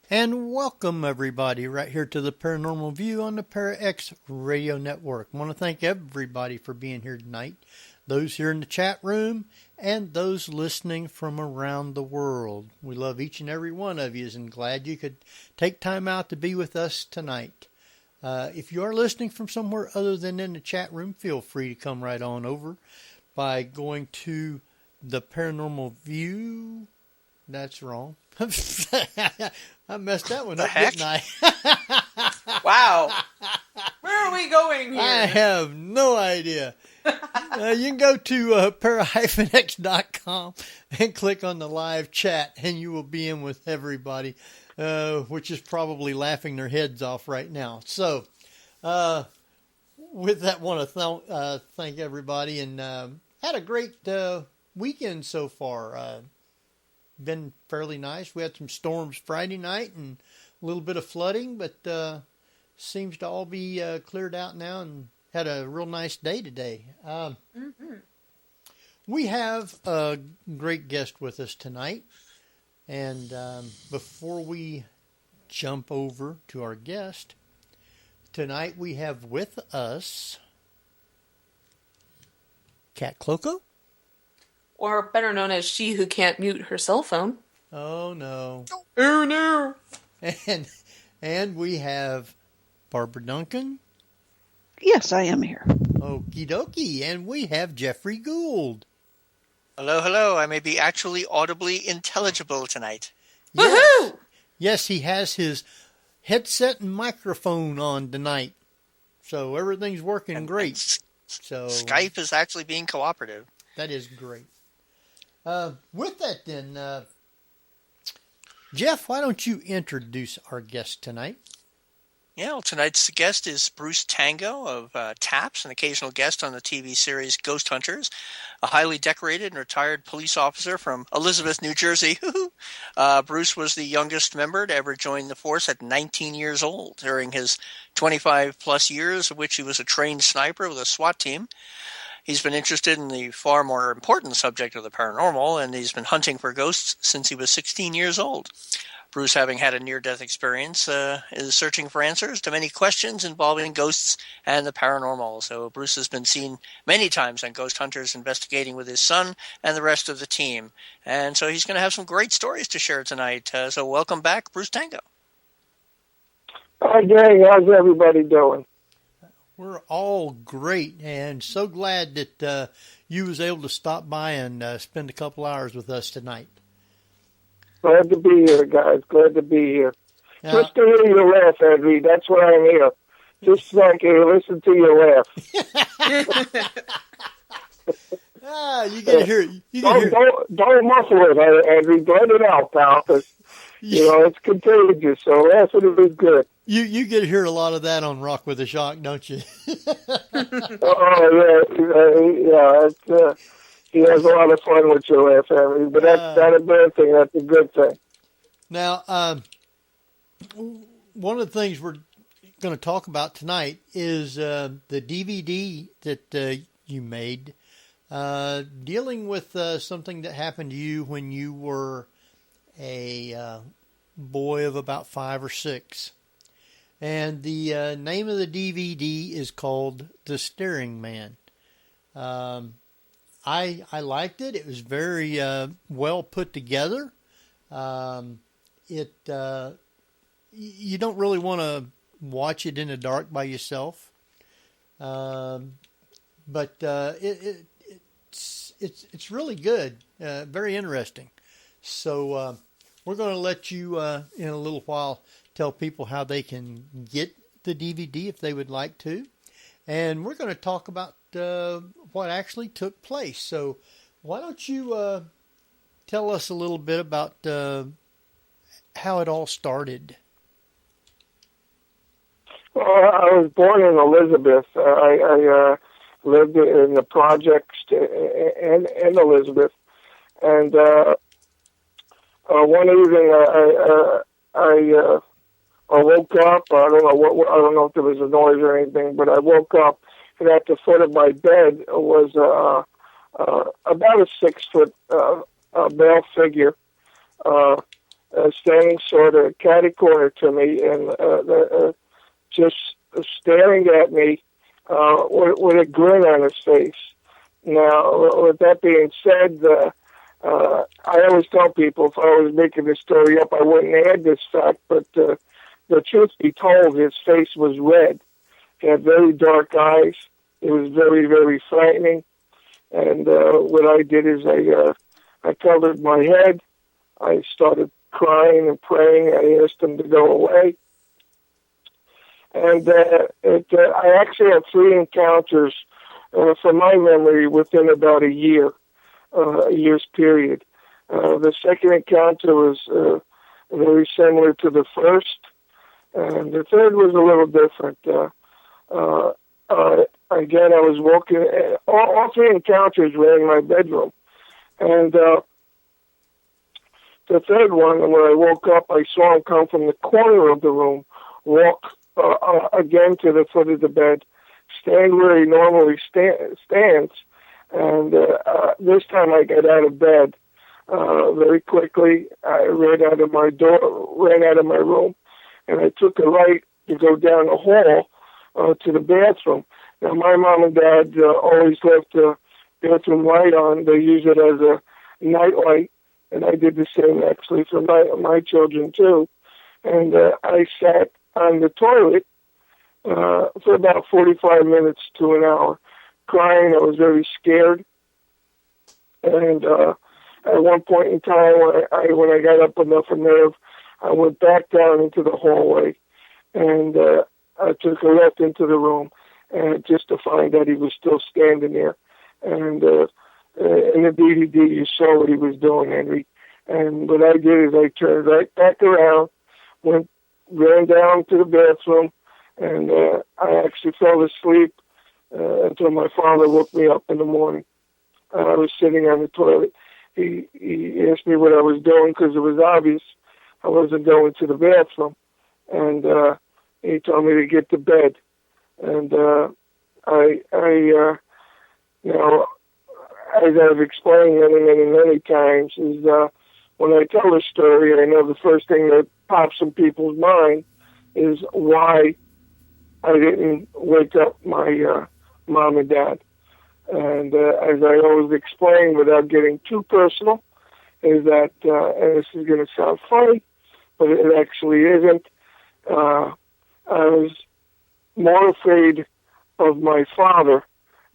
And welcome everybody right here to the Paranormal View on the ParaX Radio Network. I want to thank everybody for being here tonight. Those here in the chat room and those listening from around the world. We love each and every one of you and glad you could take time out to be with us tonight. If you are listening from somewhere other than in the chat room, feel free to come right on over by going to the Paranormal View. That's wrong. I messed that one up, didn't I? Wow. Where are we going here? I have no idea. You can go to para-x.com and click on the live chat, and you will be in with everybody, which is probably laughing their heads off right now. So, with that, I want to thank everybody, and had a great weekend so far. Been fairly nice. We had some storms Friday night and a little bit of flooding, but seems to all be cleared out now and had a real nice day today. We have a great guest with us tonight. And before we jump over to our guest, tonight we have with us Cat Cloco. Or better known as she who can't mute her cell phone. Oh, no. Oh, no. And we have Barbara Duncan. Yes, I am here. Okie dokie. And we have Jeffrey Gould. Hello, hello. I may be actually audibly intelligible tonight. Yes. Woohoo! Yes, he has his headset and microphone on tonight. So everything's working great. So Skype is actually being cooperative. That is great. With that then, Jeff, why don't you introduce our guest tonight? Yeah, well, tonight's guest is Bruce Tango of TAPS, an occasional guest on the TV series Ghost Hunters, a highly decorated and retired police officer from Elizabeth, New Jersey. Bruce was the youngest member to ever join the force at 19 years old, during his 25-plus years, of which he was a trained sniper with a SWAT team. He's been interested in the far more important subject of the paranormal, and he's been hunting for ghosts since he was 16 years old. Bruce, having had a near-death experience, is searching for answers to many questions involving ghosts and the paranormal. So Bruce has been seen many times on Ghost Hunters investigating with his son and the rest of the team. And so he's going to have some great stories to share tonight. So welcome back, Bruce Tango. Hi, Gary. How's everybody doing? We're all great, and so glad that you was able to stop by and spend a couple hours with us tonight. Glad to be here, guys. Glad to be here. Now, Just to hear you laugh, Edry. That's why I'm here. Just so I can listen to you laugh. you get to hear it. Don't muffle it, Edry. Let it out, pal. 'Cause, it's contagious, so laughing is good. You get to hear a lot of that on Rock with a Shock, don't you? He has a lot of fun with your laugh, Edry. But that's not a bad thing. That's a good thing. Now, one of the things we're going to talk about tonight is the DVD that you made dealing with something that happened to you when you were a boy of about 5 or 6. And the name of the DVD is called The Staring Man. I liked it. It was very well put together. You don't really want to watch it in the dark by yourself, but it's really good, very interesting. So we're going to let you in a little while tell people how they can get the DVD if they would like to, and we're going to talk about what actually took place. So why don't you tell us a little bit about how it all started? Well, I was born in Elizabeth. I lived in the projects in Elizabeth, and one evening I woke up. I don't know if there was a noise or anything, but I woke up, and at the foot of my bed was about a 6-foot male figure, standing sort of catty-corner to me and just staring at me with a grin on his face. Now, with that being said, I always tell people if I was making this story up, I wouldn't add this fact, but the truth be told, his face was red. He had very dark eyes. It was very, very frightening. And what I did is I covered my head. I started crying and praying. I asked him to go away. And I actually had 3 encounters, from my memory, within about a year's period. The second encounter was very similar to the first, and the third was a little different. Again, I was walking. All 3 encounters were in my bedroom, and the third one, when I woke up, I saw him come from the corner of the room, walk again to the foot of the bed, stand where he normally stands, and this time I got out of bed very quickly. I ran out of my room, and I took a right to go down the hall to the bathroom. Now, my mom and dad always left the bathroom light on. They use it as a night light, and I did the same actually for my children too. And I sat on the toilet for about 45 minutes to an hour, crying. I was very scared. And at one point in time, when I got up enough of nerve, I went back down into the hallway, and I took a left into the room, and just to find that he was still standing there. And in the DVD, you saw what he was doing, Henry. And what I did is I turned right back around, ran down to the bathroom, and I actually fell asleep until my father woke me up in the morning. I was sitting on the toilet. He asked me what I was doing because it was obvious I wasn't going to the bathroom. And he told me to get to bed. And I you know, as I've explained many times, is when I tell this story, I know the first thing that pops in people's mind is why I didn't wake up my mom and dad. And as I always explain, without getting too personal, is that, and this is going to sound funny, but it actually isn't, I was more afraid of my father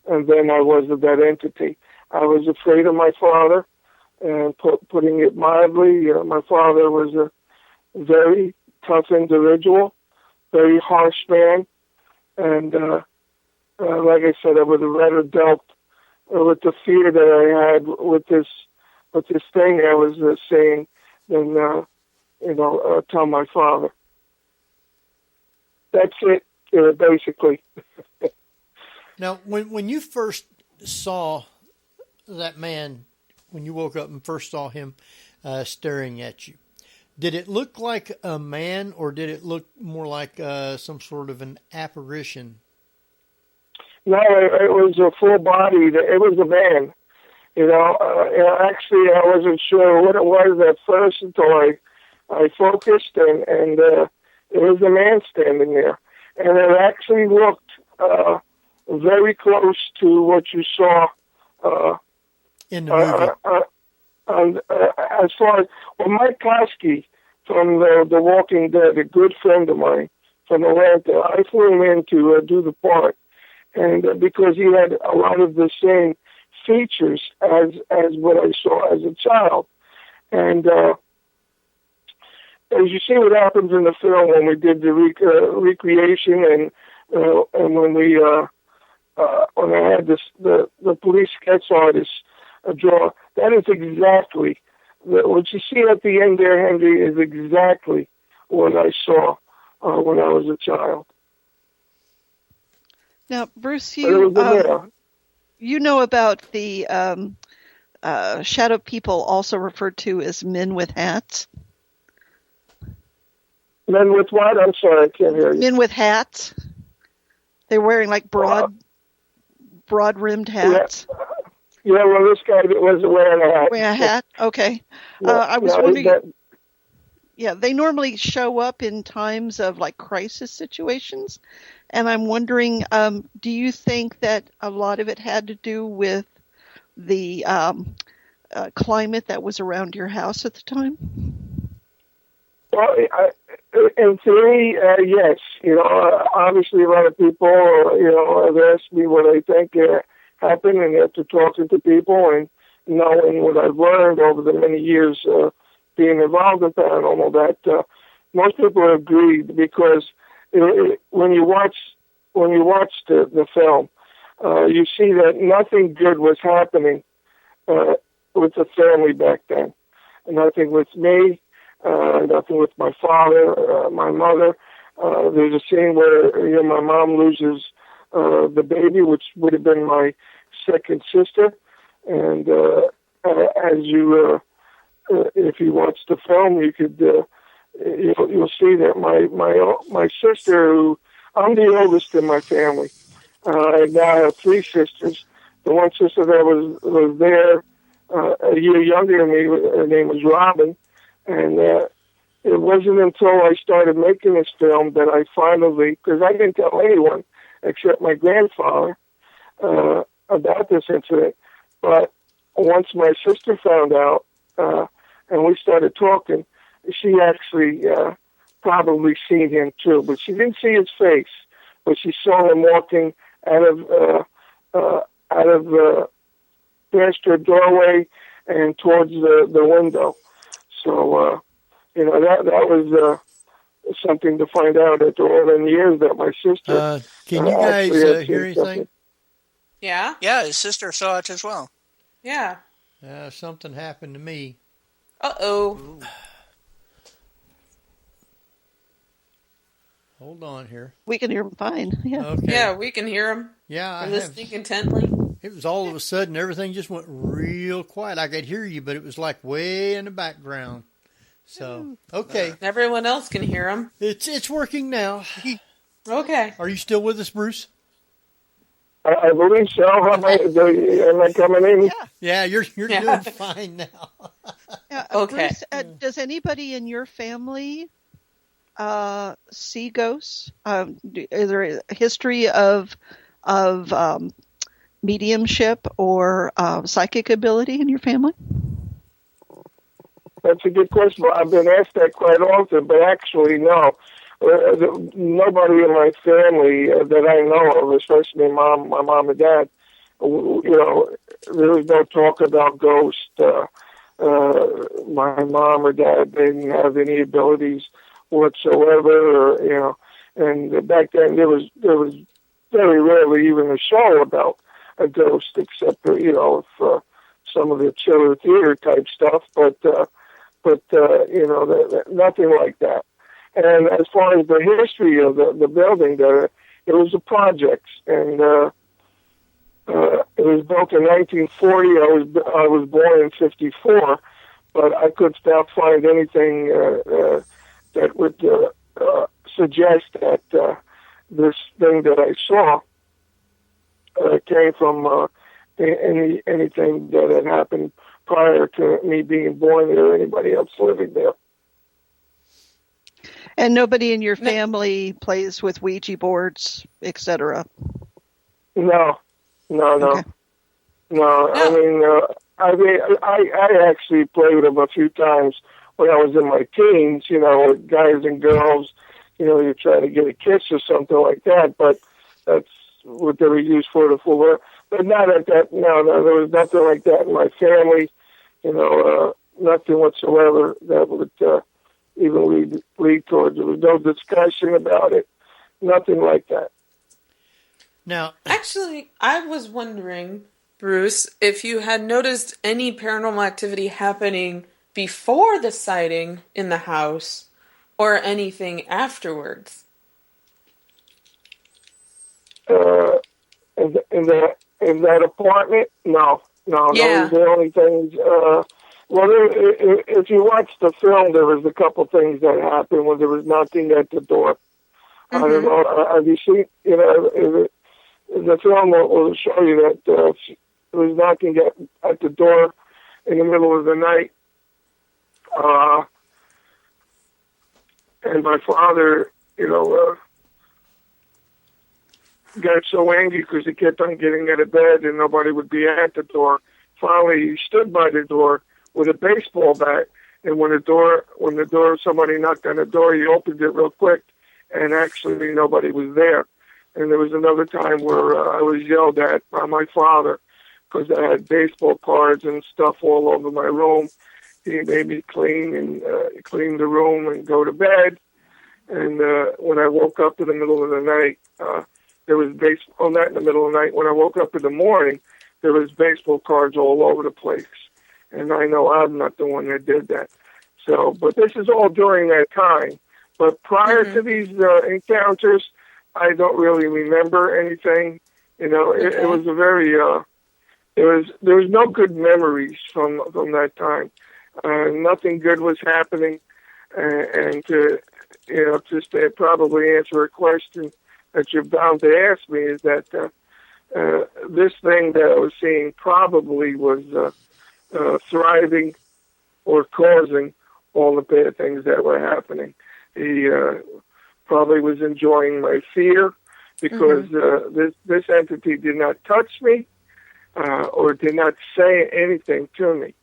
than I was of that entity. I was afraid of my father, and putting it mildly, my father was a very tough individual, very harsh man, and like I said, I would have rather dealt with the fear that I had with this thing I was saying than tell my father. That's it, basically. Now, when you first saw that man, when you woke up and first saw him staring at you, did it look like a man, or did it look more like some sort of an apparition? No, it was a full body. It was a man. Actually, I wasn't sure what it was at first until I focused, and it was a man standing there. And it actually looked very close to what you saw in the movie. As far as Mike Kosky from the Walking Dead, a good friend of mine from Atlanta, I flew him in to do the part, and because he had a lot of the same features as what I saw as a child, and as you see what happens in the film when we did the recreation, and when I had the police sketch artist draw, that is exactly what you see at the end there, Henry, is exactly what I saw when I was a child. Now, Bruce, you know about the shadow people, also referred to as men with hats? Men with what? I'm sorry, I can't hear you. Men with hats. They're wearing like broad-rimmed hats. Yeah, well, this guy was wearing a hat. Wearing a hat? Okay. Yeah, I was wondering. Yeah, they normally show up in times of like crisis situations. And I'm wondering, do you think that a lot of it had to do with the climate that was around your house at the time? Well, in theory, yes. Obviously, a lot of people, have asked me what I think happened, and after talking to people and knowing what I've learned over the many years being involved in paranormal, that most people have agreed because when you watch the film, you see that nothing good was happening with the family back then. Nothing with me. Nothing with my father, my mother. There's a scene where my mom loses the baby, which would have been my second sister. And if you watch the film, you could you'll see that my sister, who I'm the oldest in my family. I now have three sisters. The one sister that was there a year younger than me, her name was Robin. And it wasn't until I started making this film that I finally, because I didn't tell anyone except my grandfather about this incident. But once my sister found out and we started talking, she actually probably seen him too. But she didn't see his face, but she saw him walking out of past her doorway and towards the window. So, that was something to find out after all the years that my sister. Can you guys hear anything? Yeah? Yeah, his sister saw it as well. Yeah. Something happened to me. Uh-oh. Hold on here. We can hear him fine. Yeah. Okay. Yeah, we can hear him. Yeah, We're listening intently. It was all of a sudden, everything just went real quiet. I could hear you, but it was like way in the background. So, okay. Everyone else can hear him. It's working now. Okay. Are you still with us, Bruce? I believe so. Am I coming in? Yeah, you're doing fine now. Okay. Bruce, does anybody in your family see ghosts? Is there a history of mediumship or psychic ability in your family? That's a good question. I've been asked that quite often, but actually, no. Nobody in my family that I know of, especially my mom and dad, there was no talk about ghosts. My mom or dad didn't have any abilities whatsoever, and back then there was very rarely even a show about a ghost, except for some of the chiller theater type stuff, but nothing like that. And as far as the history of the building, it was a project, and it was built in 1940. I was born in 54, but I could not find anything that would suggest that this thing that I saw came from anything that had happened prior to me being born there or anybody else living there. And nobody in your family plays with Ouija boards, etc.? No. Okay. No. I actually played with them a few times when I was in my teens, with guys and girls, you're trying to get a kiss or something like that, but that's what they were used for the full. But not at that, no, there was nothing like that in my family, nothing whatsoever that would even lead towards. There was no discussion about it, nothing like that. Now, actually, I was wondering, Bruce, if you had noticed any paranormal activity happening before the sighting in the house or anything afterwards. In that apartment? No. Yeah. Those were the only things. If you watch the film, there was a couple things that happened when there was knocking at the door. Mm-hmm. I don't know. Have you seen? The film will show you that it was knocking at the door in the middle of the night. And my father, got so angry because he kept on getting out of bed and nobody would be at the door. Finally, he stood by the door with a baseball bat, and when somebody knocked on the door, he opened it real quick, and actually nobody was there. And there was another time where I was yelled at by my father because I had baseball cards and stuff all over my room. He made me clean the room and go to bed. And when I woke up in the middle of the night, there was baseball. Not in the middle of the night. When I woke up in the morning, there was baseball cards all over the place. And I know I'm not the one that did that. So, but this is all during that time. But prior to these encounters, I don't really remember anything. It was a very there was no good memories from that time. Nothing good was happening, and to just to probably answer a question that you're bound to ask me is that this thing that I was seeing probably was thriving or causing all the bad things that were happening. He probably was enjoying my fear because this entity did not touch me or did not say anything to me.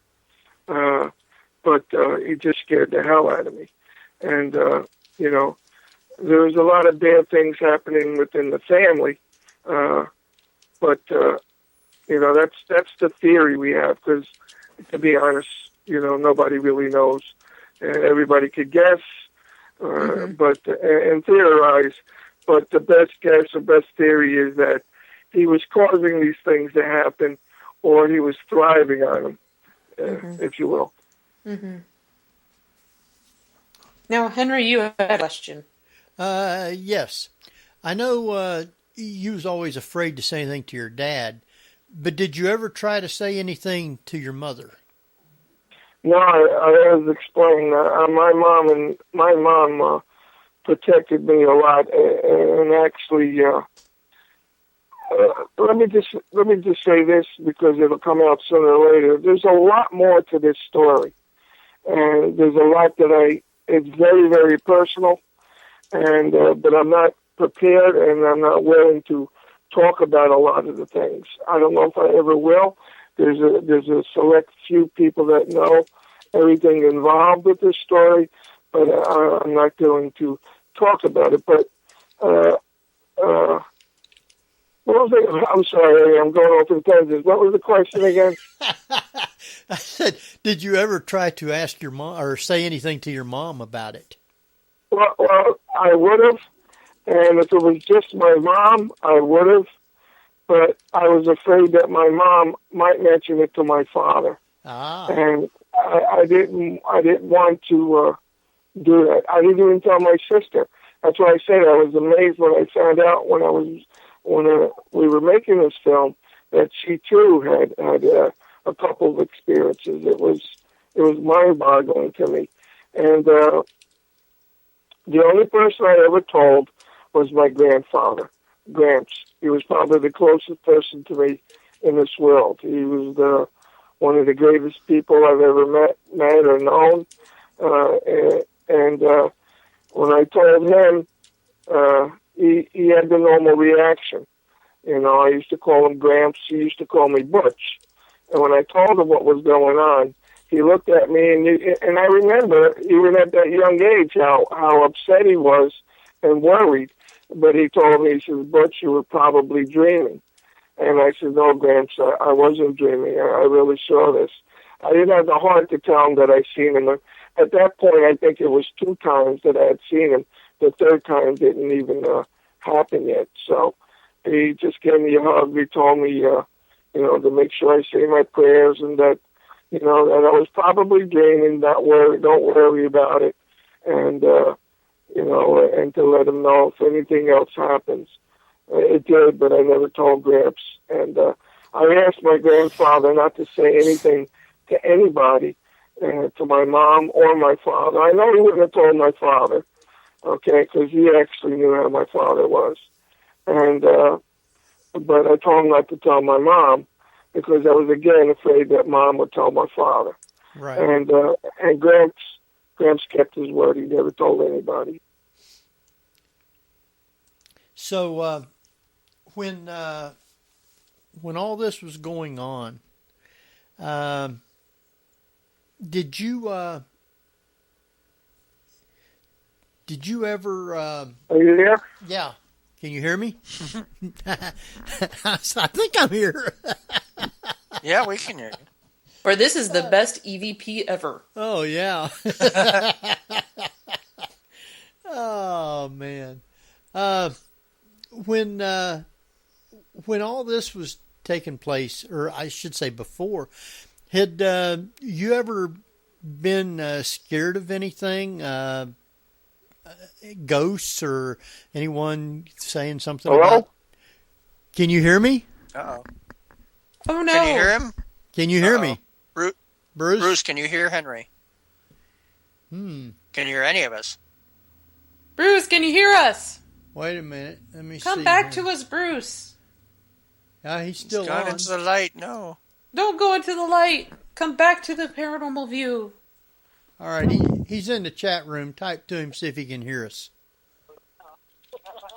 But he just scared the hell out of me. And, there was a lot of bad things happening within the family. But that's the theory we have because, to be honest, nobody really knows. And everybody could guess, but and theorize. But the best guess or best theory is that he was causing these things to happen, or he was thriving on them, if you will. Mm-hmm. Now, Henry, you had a question. Yes. I know you was always afraid to say anything to your dad, but did you ever try to say anything to your mother? No, I was explaining. My mom protected me a lot, and actually, let me just say this because it'll come out sooner or later. There's a lot more to this story, and there's a lot that it's very, very personal, and but I'm not prepared, and I'm not willing to talk about a lot of the things. I don't know if I ever will. There's a select few people that know everything involved with this story, but I'm not going to talk about it. But what was it? I'm sorry, I'm going off in tangents. What was the question again? I said, did you ever try to ask your mom or say anything to your mom about it? Well, I would have, and if it was just my mom, I would have. But I was afraid that my mom might mention it to my father, and I didn't want to do that. I didn't even tell my sister. That's why I said I was amazed when I found out when we were making this film that she too had a couple of experiences. It was mind-boggling to me, and the only person I ever told was my grandfather, Gramps. He was probably the closest person to me in this world. He was one of the greatest people I've ever met or known. And when I told him, he had the normal reaction. I used to call him Gramps. He used to call me Butch. And when I told him what was going on, he looked at me, and I remember, even at that young age, how upset he was and worried. But he told me, he says, Butch, you were probably dreaming. And I said, no, Gramps, I wasn't dreaming. I really saw this. I didn't have the heart to tell him that I'd seen him. At that point, I think it was 2 times that I had seen him. The 3rd time didn't even happen yet. So he just gave me a hug. He told me, to make sure I say my prayers and that, that I was probably dreaming. Don't worry about it. And, and to let him know if anything else happens. It did, but I never told Gramps. And I asked my grandfather not to say anything to anybody, to my mom or my father. I know he wouldn't have told my father, okay, because he actually knew how my father was. And but I told him not to tell my mom because I was, again, afraid that mom would tell my father. Right. And Gramps Gramps kept his word. He never told anybody. So when all this was going on, did you ever? Are you there? Yeah. Can you hear me? I think I'm here. Yeah, we can hear you. Or this is the best EVP ever. Oh yeah. Oh man. When all this was taking place, or I should say before, had you ever been scared of anything? Ghosts or anyone saying something Hello? about? Can you hear me? Uh-oh. Oh no! Can you hear him? Can you hear me? Bruce? Bruce, can you hear Henry? Can you hear any of us? Bruce, can you hear us? Wait a minute. Let me Come see. back to us, Bruce. He's still He's gone on. into the light. No. Don't go into the light. Come back to the paranormal view. All right, he's in the chat room. Type to him, see if he can hear us.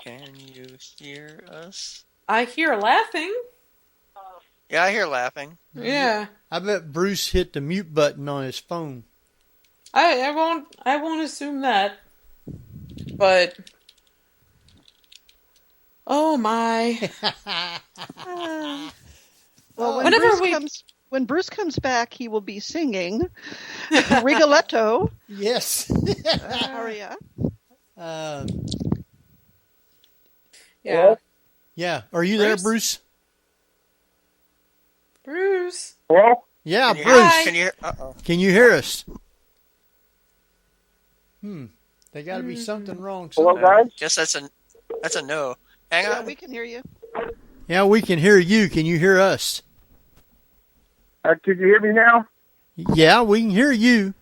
Can you hear us? I hear laughing. Yeah, I hear laughing. Yeah. I bet Bruce hit the mute button on his phone. I won't assume that. But oh my. Well, Whenever when Bruce comes back, he will be singing Rigoletto Yes. aria. Yeah. Yeah. Are you there, Bruce? Bruce? Bruce. Hello? Yeah, Can you Bruce. hear us? Can you hear? Uh-oh. Can you hear us? There got to be something wrong Hello, somewhere. guys? Guess that's a no. Hang Yeah, on. we can hear you. Yeah, we can hear you. Can you hear us? Can you hear me now? Yeah, we can hear you.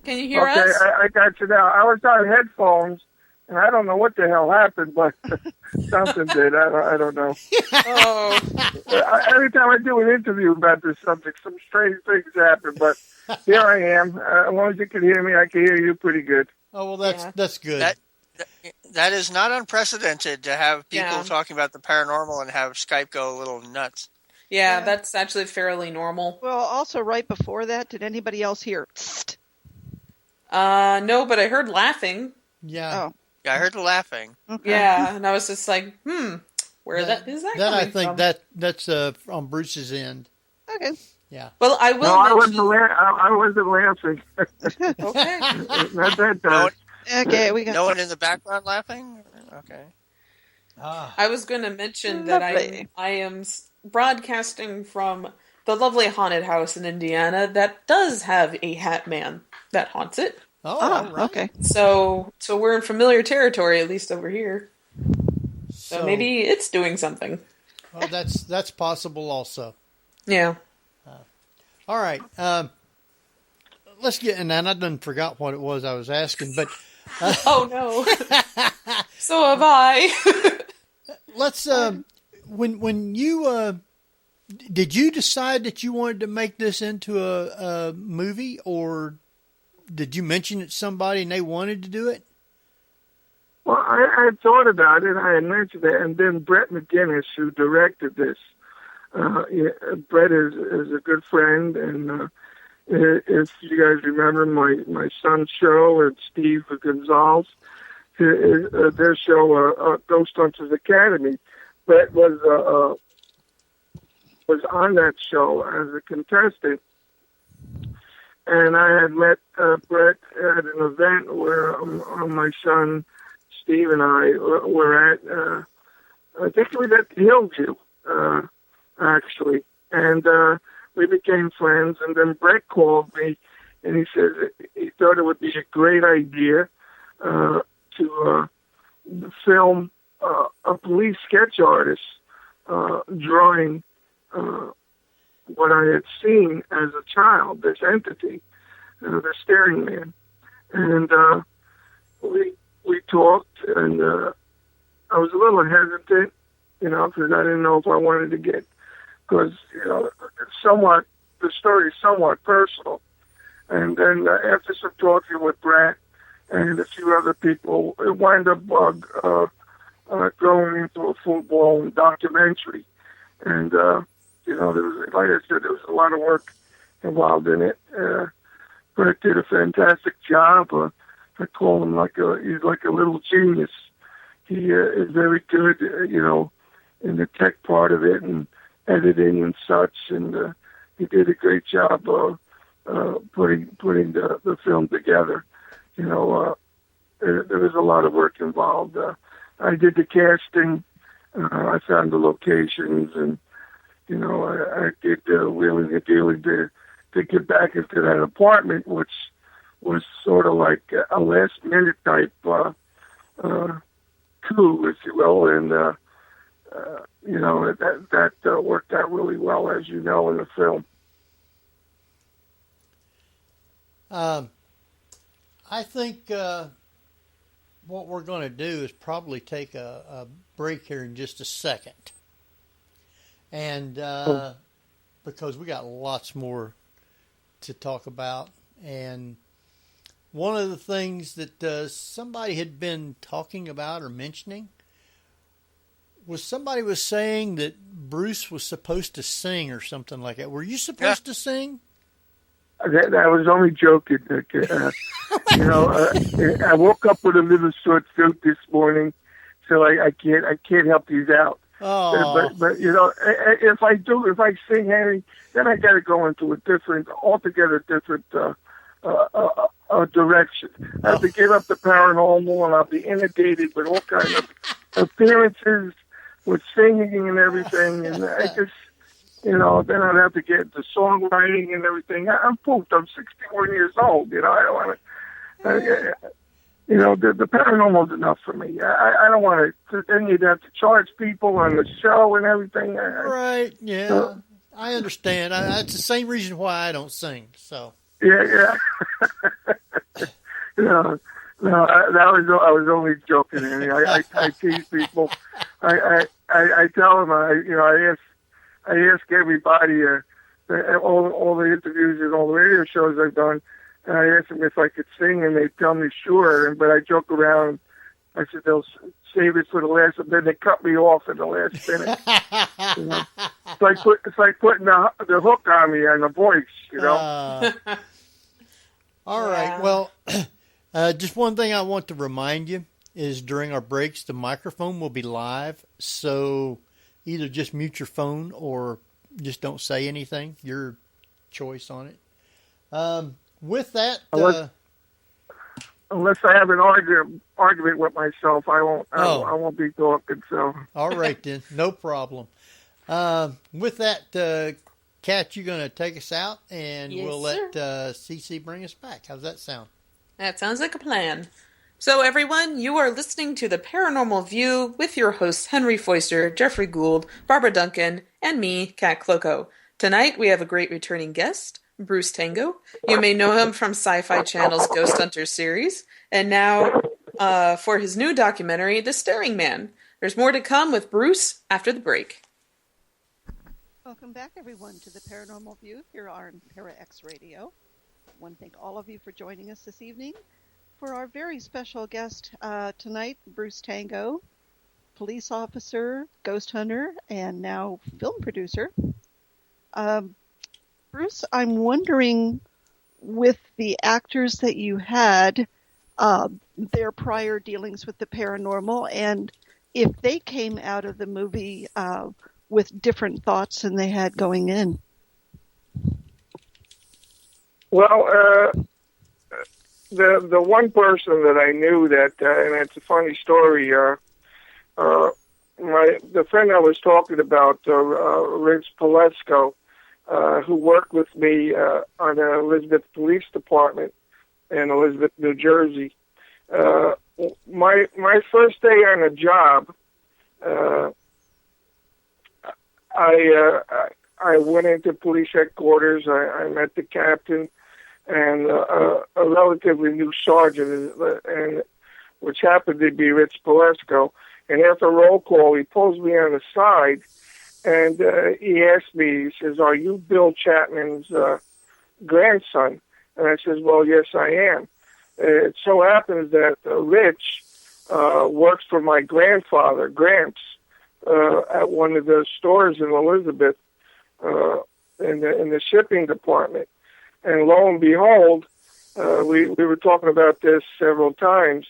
Can you hear Okay, us? I got you now. I was on headphones, and I don't know what the hell happened, but something did. I don't know. Oh. Every time I do an interview about this subject, some strange things happen, but here I am. As long as you can hear me, I can hear you pretty good. Oh, well, that's good. That is not unprecedented to have people Yeah. talking about the paranormal and have Skype go a little nuts. Yeah, Yeah. that's actually fairly normal. Well, also right before that, did anybody else hear? Tst? No, but I heard laughing. Yeah. Oh, Yeah, I heard the laughing. okay. Yeah, and I was just like, where is that That I coming think from? that's on Bruce's end. Okay. Yeah. Well, I will No, I mention... wasn't laughing. Okay. Not that No, time. Okay, we got. no one in the background laughing? Okay. I was going to mention that Lovely. I am broadcasting from the lovely haunted house in Indiana that does have a hat man that haunts it. Oh, Ah, all right. okay. So we're in familiar territory, at least over here. So maybe it's doing something. Well, that's possible also. Yeah. All right. Let's get in that. I done forgot what it was I was asking, but Oh no. So have I. let's when you did you decide that you wanted to make this into a movie, or did you mention it to somebody and they wanted to do it? Well, I had thought about it. I had mentioned it, and then Brett McGinnis, who directed this, Brett is a good friend, and if you guys remember my son's show and Steve Gonzalez, their show, Ghost Hunters Academy, Brett was on that show as a contestant. And I had met Brett at an event where my son Steve and I were at. I think it was at Hillview, actually. And we became friends. And then Brett called me, and he said he thought it would be a great idea to film a police sketch artist drawing what I had seen as a child, this entity, the staring man. And we talked, and I was a little hesitant, because I didn't know if I wanted to get, because, the story is somewhat personal. And then after some talking with Brett and a few other people, it wound up growing into a full-blown documentary. And, there was, like I said, there was a lot of work involved in it. Brett did a fantastic job. I call him he's like a little genius. He is very good, in the tech part of it and editing and such. And he did a great job putting the film together. There was a lot of work involved. I did the casting. I found the locations, and I did wheeling and dealing to get back into that apartment, which was sort of like a last minute type coup, if you will, and that worked out really well, as you know, in the film. I think what we're going to do is probably take a break here in just a second. And because we got lots more to talk about. And one of the things that somebody had been talking about or mentioning was somebody was saying that Bruce was supposed to sing or something like that. Were you supposed to sing? I was only joking. I woke up with a little short throat this morning, so I can't help these out. Oh. But if I sing, Henry, then I got to go into altogether different direction. I have to give up the paranormal, and I'll be inundated with all kinds of appearances with singing and everything, and I just. Then I'd have to get the songwriting and everything. I'm pooped. I'm 61 years old. I don't want to. The paranormal's enough for me. I don't want to. Then you'd have to charge people on the show and everything. Right? Yeah, I understand. That's the same reason why I don't sing. So. Yeah. No, I was only joking. I tease people. I tell them. I ask everybody, all the interviews and all the radio shows I've done, and I ask them if I could sing, and they tell me sure. But I joke around. I said they'll save it for the last, and then they cut me off in the last minute. It's like putting the hook on me on the voice, All right. Well, just one thing I want to remind you is during our breaks, the microphone will be live, so either just mute your phone or just don't say anything. Your choice on it. With that, unless I have an argument with myself, I won't be talking. So all right then, no problem. With that, Kat, you're going to take us out, and we'll let CC bring us back. How's that sound? That sounds like a plan. So everyone, you are listening to The Paranormal View with your hosts Henry Foister, Jeffrey Gould, Barbara Duncan, and me, Kat Kloko. Tonight we have a great returning guest, Bruce Tango. You may know him from Sci-Fi Channel's Ghost Hunters series, and now for his new documentary, The Staring Man. There's more to come with Bruce after the break. Welcome back, everyone, to The Paranormal View here on Para-X Radio. I want to thank all of you for joining us this evening. For our very special guest tonight, Bruce Tango, police officer, ghost hunter, and now film producer. Bruce, I'm wondering, with the actors that you had, their prior dealings with the paranormal, and if they came out of the movie with different thoughts than they had going in. Well, the one person that I knew that, and it's a funny story. The friend I was talking about, Rich Palesco, who worked with me on the Elizabeth Police Department in Elizabeth, New Jersey. My first day on the job, I went into police headquarters. I met the captain and a relatively new sergeant, and which happened to be Rich Palesco. And after roll call, he pulls me on the side, and he asked me, he says, "Are you Bill Chapman's grandson?" And I says, well, yes, I am. It so happens that Rich works for my grandfather, Gramps, at one of the stores in Elizabeth, in the shipping department. And lo and behold, we were talking about this several times,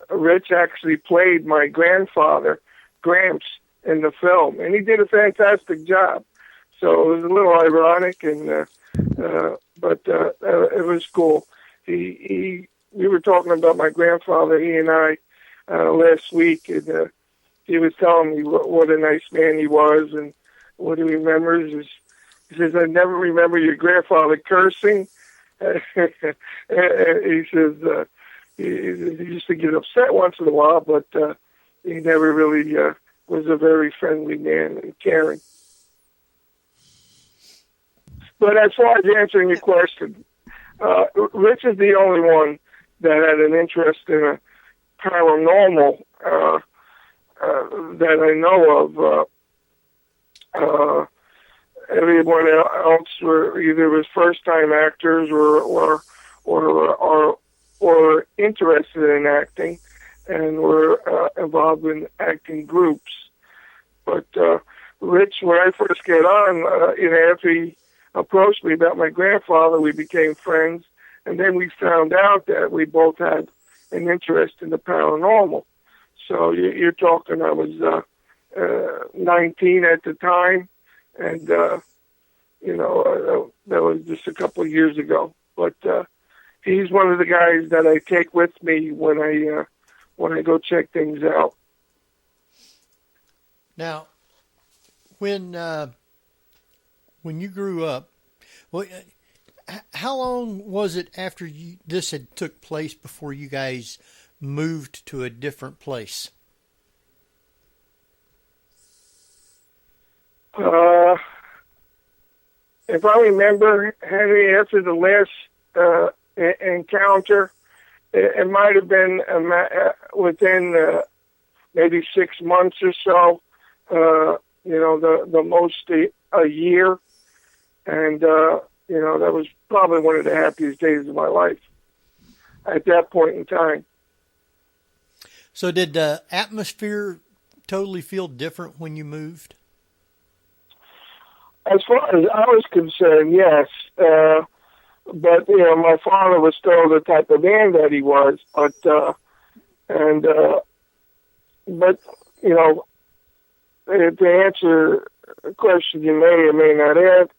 Rich actually played my grandfather, Gramps, in the film, and he did a fantastic job. So it was a little ironic, but it was cool. We were talking about my grandfather, he and I, last week, and he was telling me what a nice man he was, and what he remembers is, he says, I never remember your grandfather cursing. He says, he used to get upset once in a while, but he never really was a very friendly man and caring. But as far as answering your question, Rich is the only one that had an interest in a paranormal that I know of. Everyone else were either was first-time actors or interested in acting and were involved in acting groups. But Rich, when I first got on, after he approached me about my grandfather, we became friends, and then we found out that we both had an interest in the paranormal. So you're talking, I was 19 at the time, and that was just a couple of years ago. But he's one of the guys that I take with me when I go check things out. Now, when you grew up, well, how long was it after this had took place before you guys moved to a different place? If I remember, Henry, after the last encounter, it might have been within maybe 6 months or so. The most a year, and that was probably one of the happiest days of my life at that point in time. So did the atmosphere totally feel different when you moved? As far as I was concerned, yes. But my father was still the type of man that he was. But to answer a question you may or may not ask,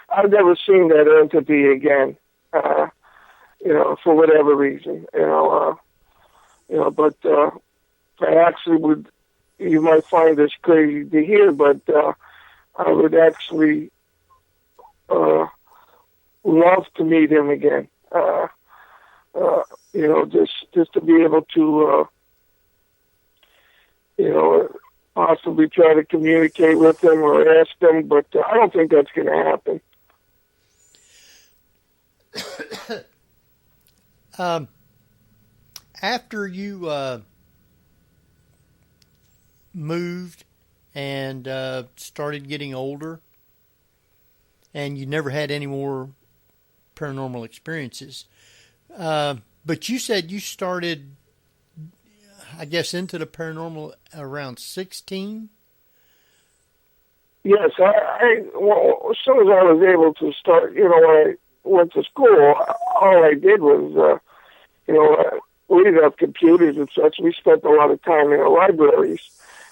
I've never seen that entity again. For whatever reason, But I actually would. You might find this crazy to hear, but I would actually love to meet him again. Just to be able to, possibly try to communicate with him or ask him, but I don't think that's going to happen. After you moved and started getting older, and you never had any more paranormal experiences, but you said you started, I guess, into the paranormal around 16? Yes, as soon as I was able to start, when I went to school, all I did was, we didn't have computers and such. We spent a lot of time in the libraries,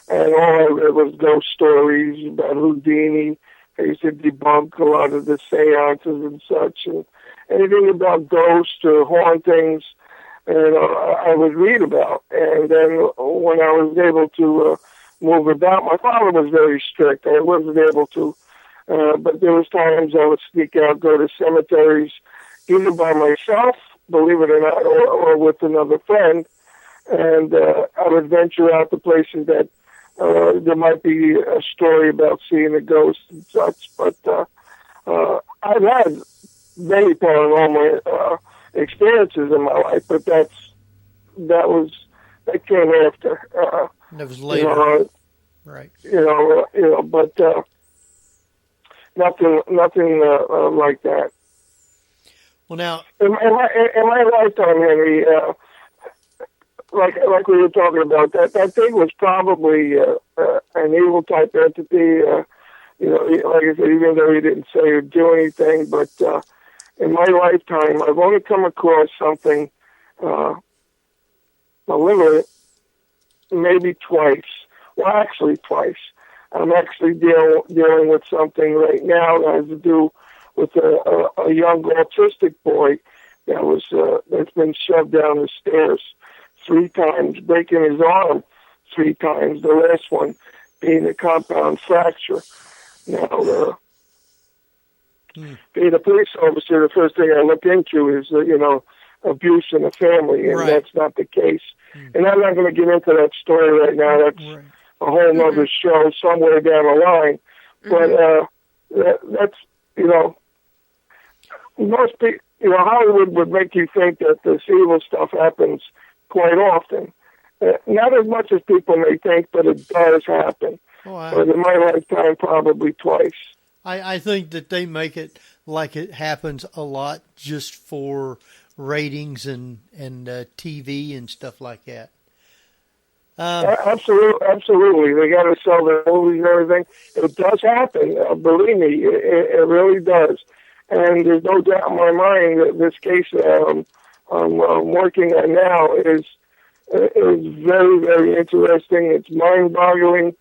and all I read was ghost stories about Houdini. I used to debunk a lot of the seances and such, and anything about ghosts or hauntings, I would read about. And then when I was able to move about, my father was very strict. I wasn't able to, but there was times I would sneak out, go to cemeteries, either by myself, believe it or not, or with another friend, and I would venture out to places that there might be a story about seeing a ghost and such. But I've had many paranormal experiences in my life, but that came after. That was later, right? But nothing like that. Well, now, in my lifetime, Henry, like we were talking about, that thing was probably an evil type entity. Like I said, even though he didn't say or do anything, but in my lifetime, I've only come across something malevolent maybe twice. Well, actually twice. I'm actually dealing with something right now that has to do with a young autistic boy that's been shoved down the stairs 3 times, breaking his arm 3 times. The last one being a compound fracture. Now, being a police officer, the first thing I look into is abuse in the family, and that's not the case. And I'm not going to get into that story right now. That's a whole other show somewhere down the line. But that's most people, Hollywood would make you think that this evil stuff happens quite often. Not as much as people may think, but it does happen. But in my lifetime, probably twice. I think that they make it like it happens a lot just for ratings and TV and stuff like that. Absolutely. They got to sell their movies and everything. It does happen. Believe me, it really does. And there's no doubt in my mind that this case I'm working on now is very, very interesting. It's mind-boggling.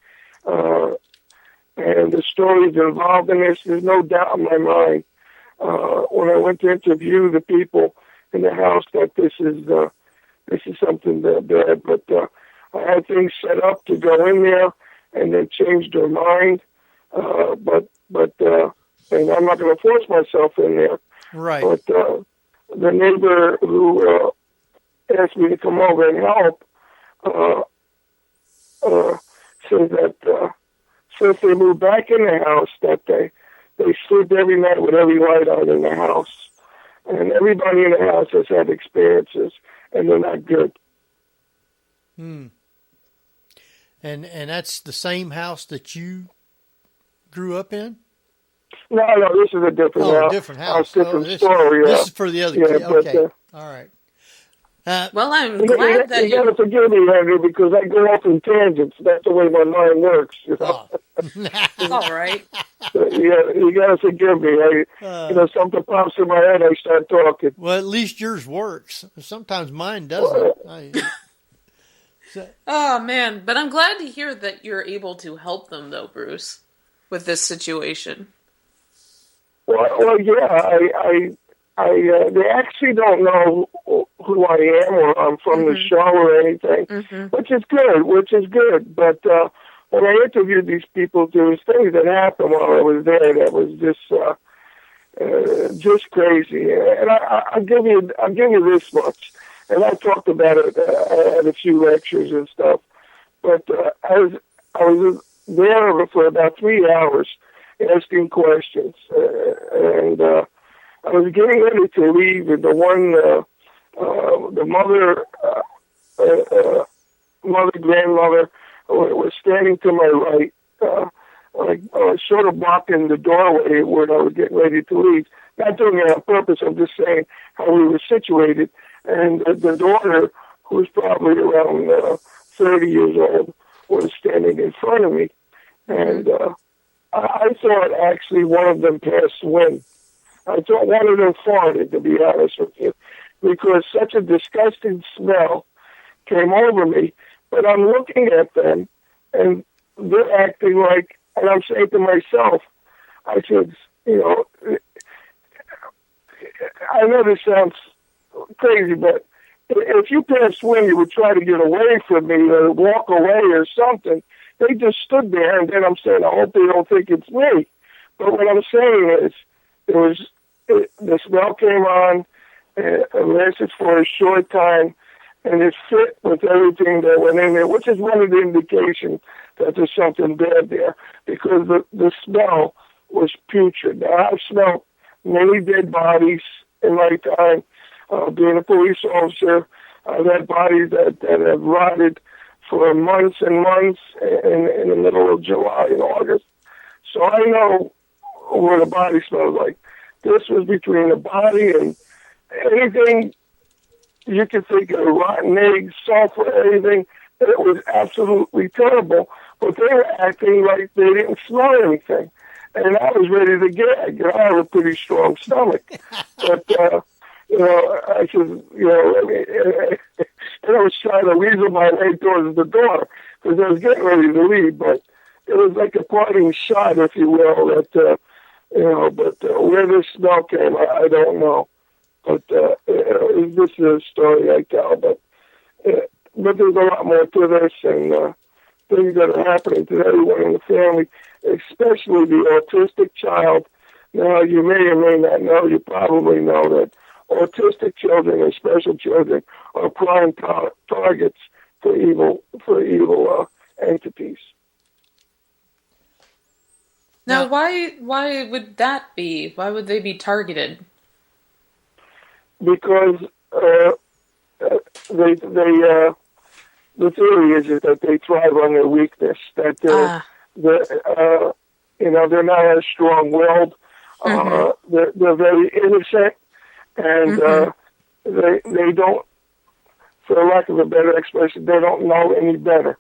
And the stories involved in this, there's no doubt in my mind. When I went to interview the people in the house, that this is something bad. But I had things set up to go in there, and they changed their mind. And I'm not going to force myself in there. Right. But the neighbor who asked me to come over and help said that since they moved back in the house, that they sleep every night with every light on in the house. And everybody in the house has had experiences, and they're not good. And that's the same house that you grew up in? No, this is a different house. Different house. Different story. This is for the other kid. Okay. All right. Well, I'm glad that you got to forgive me, Andrew, because I go off in tangents. That's the way my mind works. All right. You got to forgive me. Something pops in my head, I start talking. Well, at least yours works. Sometimes mine doesn't. Oh, man. But I'm glad to hear that you're able to help them, though, Bruce, with this situation. Well, yeah, they actually don't know who I am or I'm from the show or anything, which is good. But when I interviewed these people, there was things that happened while I was there that was just crazy. And I'll give you this much. And I talked about it at a few lectures and stuff. But I was there for about 3 hours asking questions, and I was getting ready to leave, and the grandmother was standing to my right, sort of blocking the doorway when I was getting ready to leave. Not doing it on purpose, I'm just saying how we were situated. And the daughter, who was probably around 30 years old, was standing in front of me. And I thought actually one of them passed wind. I thought one of them farted, to be honest with you, because such a disgusting smell came over me. But I'm looking at them, and they're acting like, and I'm saying to myself, I said, I know this sounds crazy, but if you passed wind, you would try to get away from me or walk away or something. They just stood there, and then I'm saying, I hope they don't think it's me. But what I'm saying is, the smell came on, and it lasted for a short time, and it fit with everything that went in there, which is one of the indications that there's something bad there, because the smell was putrid. Now, I've smelled many dead bodies in my time. Being a police officer, I've had bodies that have rotted for months and months in the middle of July and August. So I know what a body smells like. This was between a body and anything you could think of, rotten eggs, sulfur, anything. It was absolutely terrible. But they were acting like they didn't smell anything. And I was ready to gag. I have a pretty strong stomach. But, I said, and I was trying to weasel my way towards the door because I was getting ready to leave. But it was like a parting shot, if you will, that, where the smell came, I don't know. But this is a story I tell. But there's a lot more to this, and things that are happening to everyone in the family, especially the autistic child. Now, you may or may not know, you probably know that autistic children and special children are prime targets for evil entities. Now, why would that be? Why would they be targeted? Because the theory is that they thrive on their weakness. That they're not as strong-willed. They're very innocent, and they don't, for lack of a better expression, they don't know any better.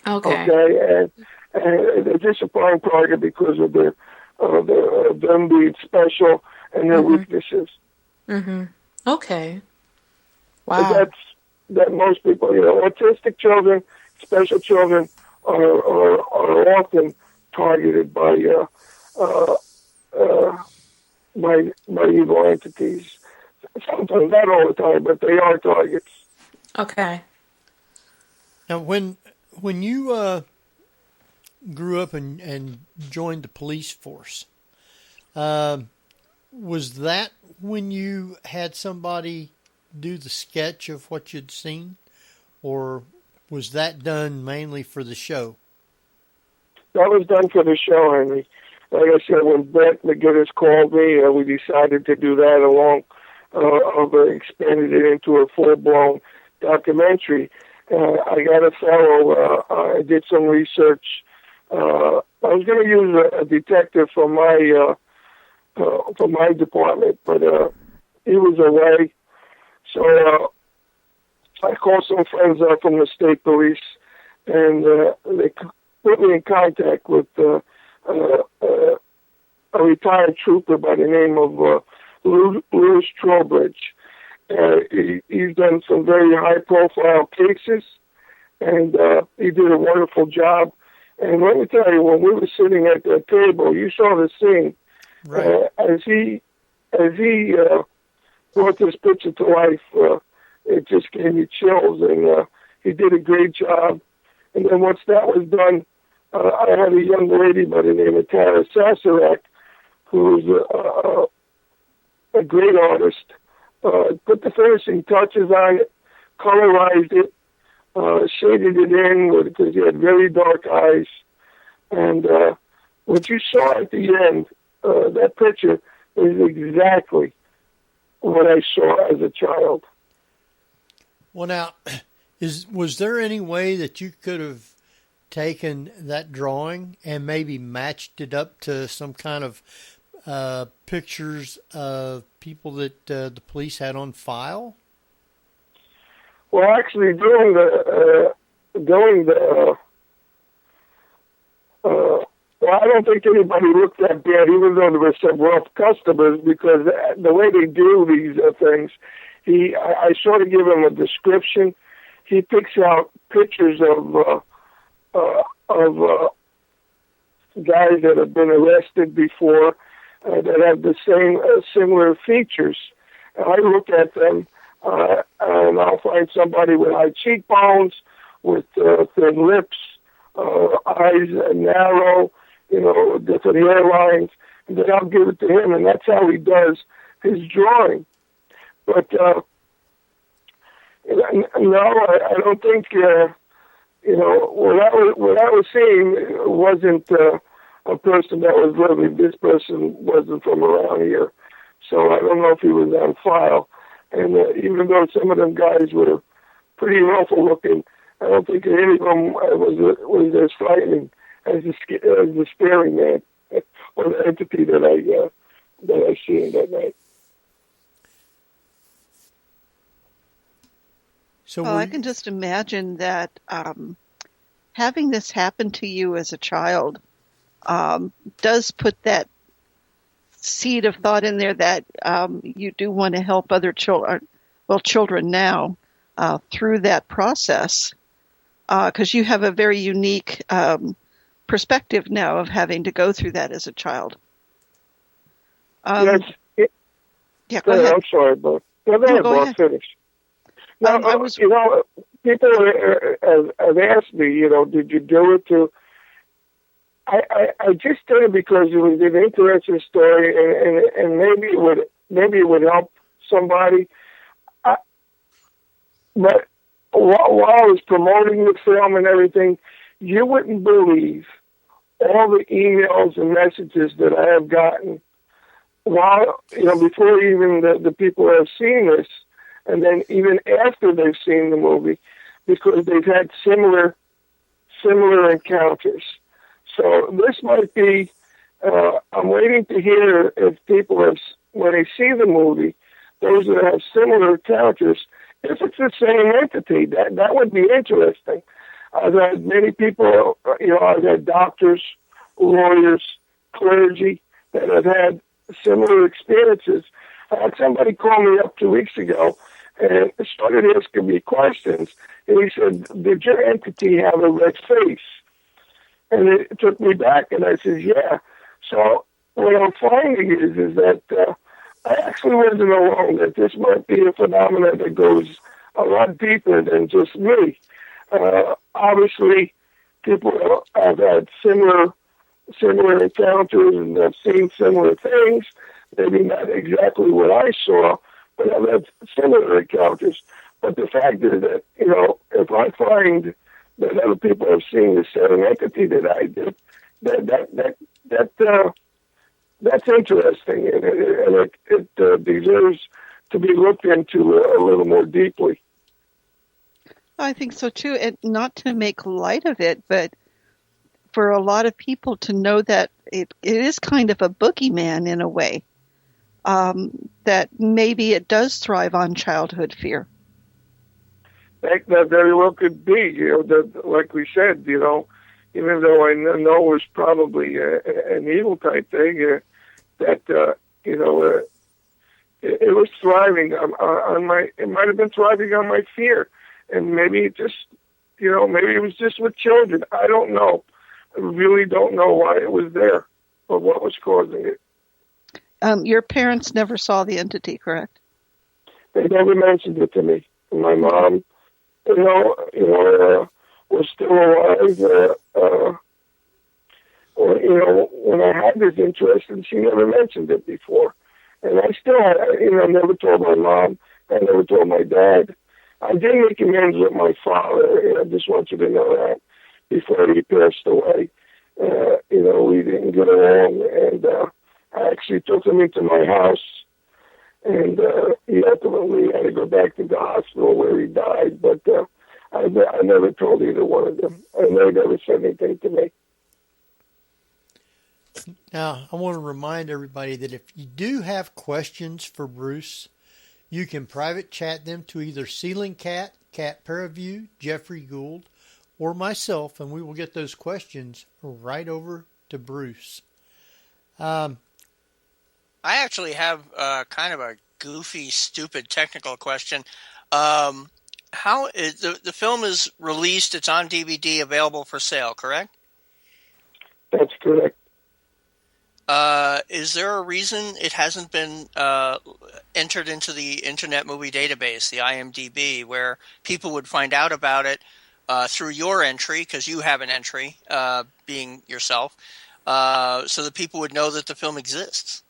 Okay, and they're just a prime target because of them being special and their weaknesses. Okay. Wow. But that most people, autistic children, special children are often targeted by evil entities. Sometimes, not all the time, but they are targets. Okay. Now, when you grew up and joined the police force, was that when you had somebody do the sketch of what you'd seen, or was that done mainly for the show? That was done for the show, Henry. Like I said, when Brett McGinnis called me, we decided to do that along, expanded it into a full-blown documentary. I got a fellow, I did some research. I was going to use a detective from my department, but he was away. So I called some friends from the state police, and they put me in contact with a retired trooper by the name of Louis Trowbridge. He's done some very high-profile cases, and he did a wonderful job. And let me tell you, when we were sitting at that table, you saw the scene. Right. As he brought this picture to life, it just gave me chills, and he did a great job. And then once that was done, I had a young lady by the name of Tara Sassarak, who's a great artist, put the finishing touches on it, colorized it, shaded it in because he had very dark eyes. And what you saw at the end, that picture, is exactly what I saw as a child. Well, now, was there any way that you could have taken that drawing and maybe matched it up to some kind of pictures of people that the police had on file? Well, actually, during the I don't think anybody looked that bad, even though there were some rough customers, because the way they do these things, I sort of give him a description. He picks out pictures of guys that have been arrested before that have the same similar features. And I look at them, and I'll find somebody with high cheekbones, with thin lips, eyes narrow, different hairlines, and then I'll give it to him, and that's how he does his drawing. But no, I don't think what I was seeing wasn't a person that was living. This person wasn't from around here, so I don't know if he was on file. And even though some of them guys were pretty awful looking, I don't think any of them was as frightening as the staring man or the entity that I seen that night. So Well, I can just imagine that having this happen to you as a child does put that seed of thought in there that you do want to help other children now through that process, because you have a very unique perspective now of having to go through that as a child. Yes. Yeah, go ahead. I'm sorry, but go ahead. Finish. Now, people have asked me, did you do it to? I just did it because it was an interesting story, and maybe it would help somebody. But while I was promoting the film and everything, you wouldn't believe all the emails and messages that I have gotten while, before even the people have seen this, and then even after they've seen the movie, because they've had similar encounters. So this might be, I'm waiting to hear if people have, when they see the movie, those that have similar encounters, if it's the same entity, that would be interesting. I've had many people, I've had doctors, lawyers, clergy that have had similar experiences. I had somebody call me up 2 weeks ago and started asking me questions. And he said, did your entity have a red face? And it took me back, and I said, yeah. So what I'm finding is that I actually wasn't alone, that this might be a phenomenon that goes a lot deeper than just me. Obviously, people have had similar encounters and have seen similar things. Maybe not exactly what I saw, but I've had similar encounters. But the fact is that, if I find that other people have seen the same entity that I did, that's interesting, and it deserves to be looked into a little more deeply. I think so too, and not to make light of it, but for a lot of people to know that it is kind of a boogeyman in a way, that maybe it does thrive on childhood fear. That very well could be, like we said, even though I know it was probably an evil type thing, it was thriving it might have been thriving on my fear. And maybe it was just with children. I don't know. I really don't know why it was there or what was causing it. Your parents never saw the entity, correct? They never mentioned it to me. And my mom, was still alive. When I had this interest, and she never mentioned it before. And I still, never told my mom. I never told my dad. I did make amends with my father. I just want you to know that before he passed away. We didn't get along, and I actually took him into my house, and he ultimately had to go back to the hospital where he died. But I never told either one of them, and they never said anything to me. Now, I want to remind everybody that if you do have questions for Bruce, you can private chat them to either Ceiling Cat, Cat Paraview, Jeffrey Gould, or myself, and we will get those questions right over to Bruce. I actually have kind of a goofy, stupid technical question. How is the film is released? It's on DVD, available for sale, correct? That's correct. Is there a reason it hasn't been entered into the Internet Movie Database, the IMDb, where people would find out about it through your entry, because you have an entry, being yourself, so that people would know that the film exists,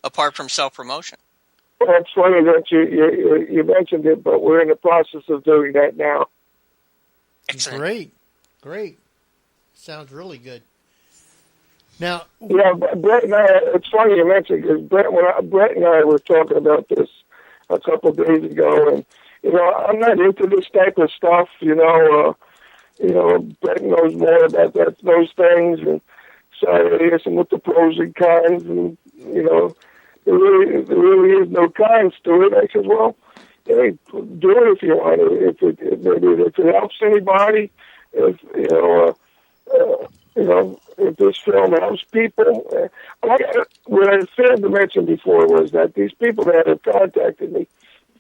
apart from self-promotion? Well, it's funny that you mentioned it, but we're in the process of doing that now. Excellent. Great. Sounds really good. Now, yeah, Brett and I, it's funny you mentioned, because Brett and I were talking about this a couple of days ago, and, I'm not into this type of stuff, Brett knows more about those things, and so I asked him what the pros and cons, and, there really is no cons to it. I said, well, hey, do it if you want to. If it helps anybody, if if this film helps people. What I failed to mention before was that these people that have contacted me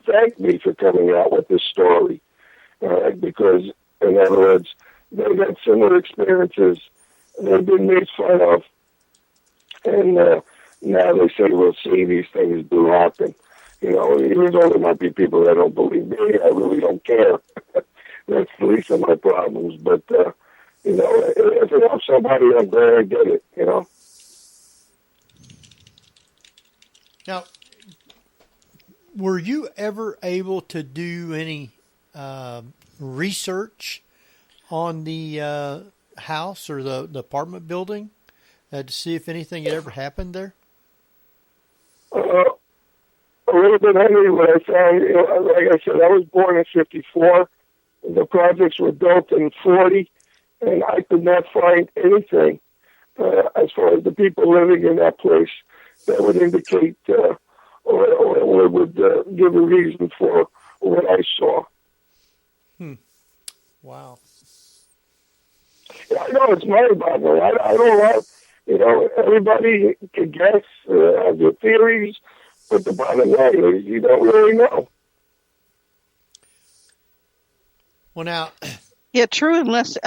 thanked me for coming out with this story, because, in other words, they've had similar experiences. They've been made fun of, and now they say, "We'll see, these things do happen." Even though there might be people that don't believe me, I really don't care. That's the least of my problems. But if it helps somebody, I'm glad I did it. Now, were you ever able to do any research on the house or the apartment building to see if anything had ever happened there? A little bit, Henry. What I found, like I said, I was born in '54. The projects were built in '40, and I could not find anything as far as the people living in that place that would indicate or would give a reason for what I saw. Wow. I know it's mind-boggling. I don't know. Everybody can guess, have their theories, but the bottom line is you don't really know. Well, now, Yeah, true. Unless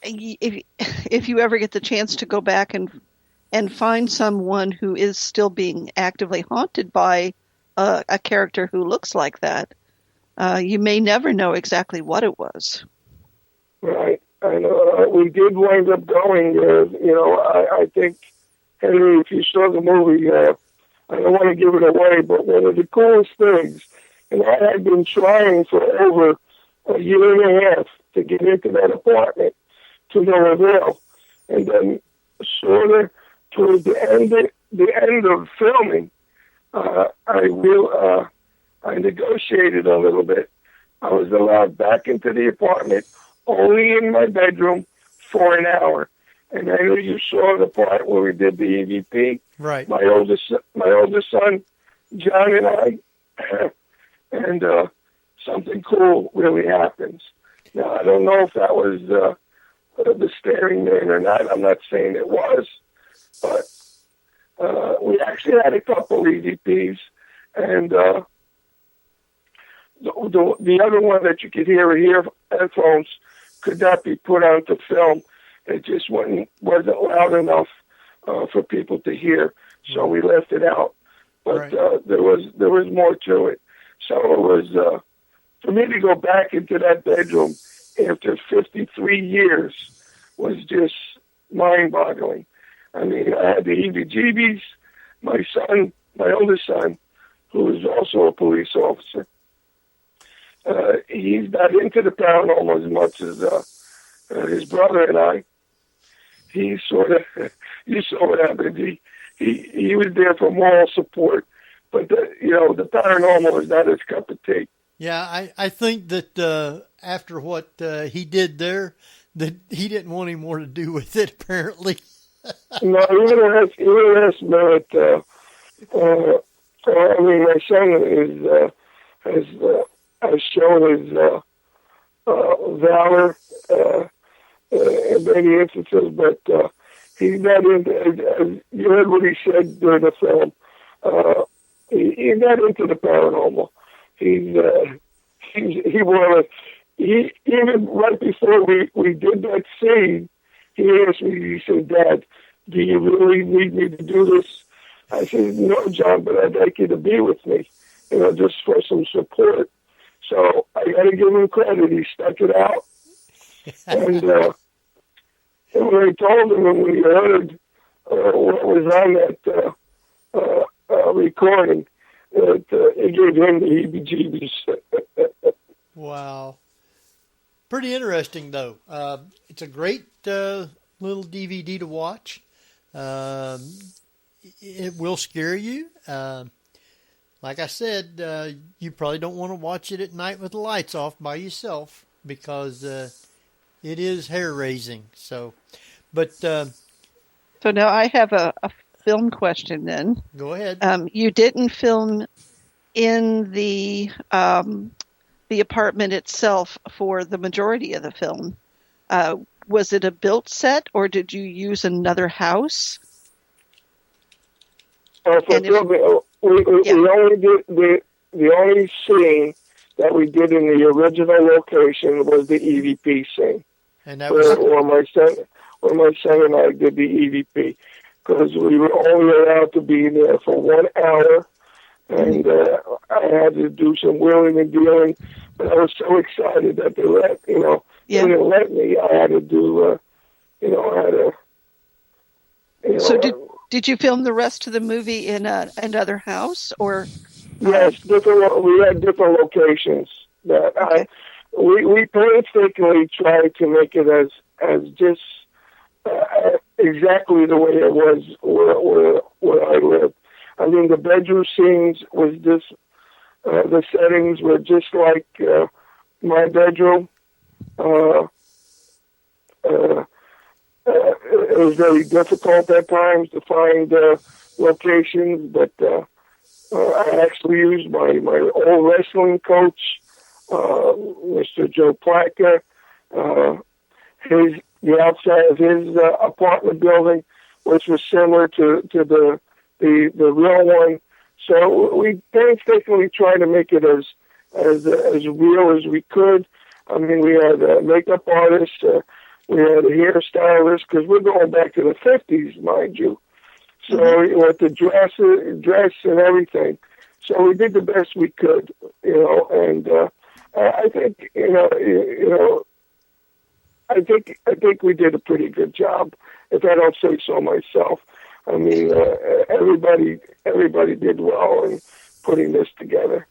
if you ever get the chance to go back and find someone who is still being actively haunted by a character who looks like that, you may never know exactly what it was. Right. I know. We did wind up going. I think, Henry, if you saw the movie, I don't want to give it away, but one of the coolest things, and I had been trying for over a year and a half to get into that apartment to no avail. And then sort of towards the end of filming, I negotiated a little bit. I was allowed back into the apartment, only in my bedroom, for an hour. And I know you saw the part where we did the EVP. right. My oldest son, John, and I, and something cool really happens. Now, I don't know if that was the staring man or not. I'm not saying it was, but we actually had a couple EVPs, and the other one that you could hear headphones could not be put onto film. It just wasn't loud enough for people to hear, so we left it out. But Right. there was more to it. So it was for me to go back into that bedroom after 53 years was just mind-boggling. I mean, I had the heebie-jeebies. My oldest son, who is also a police officer, he's not into the paranormal as much as his brother and I. He sort of, you saw what happened. He was there for moral support, but the paranormal is not his cup of tea. Yeah, I think that after what he did there, that he didn't want any more to do with it, apparently. No, even less merit. I mean, my son has shown his valor in many instances, but he's not into. You heard what he said during the film. He's not into the paranormal. He even right before we did that scene, he asked me. He said, "Dad, do you really need me to do this?" I said, "No, John, but I'd like you to be with me, just for some support." So I got to give him credit. He stuck it out. And when I told him and we heard what was on that recording, it gave him the heebie-jeebies. Wow. Pretty interesting, though. It's a great little DVD to watch. It will scare you. Like I said, you probably don't want to watch it at night with the lights off by yourself because it is hair-raising. So now I have a film question then. Go ahead. You didn't film in the apartment itself for the majority of the film. Was it a built set, or did you use another house? For filming, we only did the only scene that we did in the original location was the EVP scene. And that was where my son and I did the EVP, because we were only allowed to be there for 1 hour, and I had to do some wheeling and dealing. But I was so excited that they didn't let me. I had to do, So did you film the rest of the movie in another house, or? Yes, we had different locations. That we painstakingly tried to make it as just exactly the way it was where I lived. I mean, the bedroom scenes was just the settings were just like my bedroom. It was very difficult at times to find locations, but I actually used my old wrestling coach, Mr. Joe Plaka, the outside of his apartment building, which was similar to the real one. So we painstakingly tried to make it as real as we could. I mean, we had makeup artists, we had a hairstylist, because we're going back to the 50s, mind you. So with the dress and everything. So we did the best we could, and I think, I think we did a pretty good job, if I don't say so myself. I mean, everybody did well in putting this together.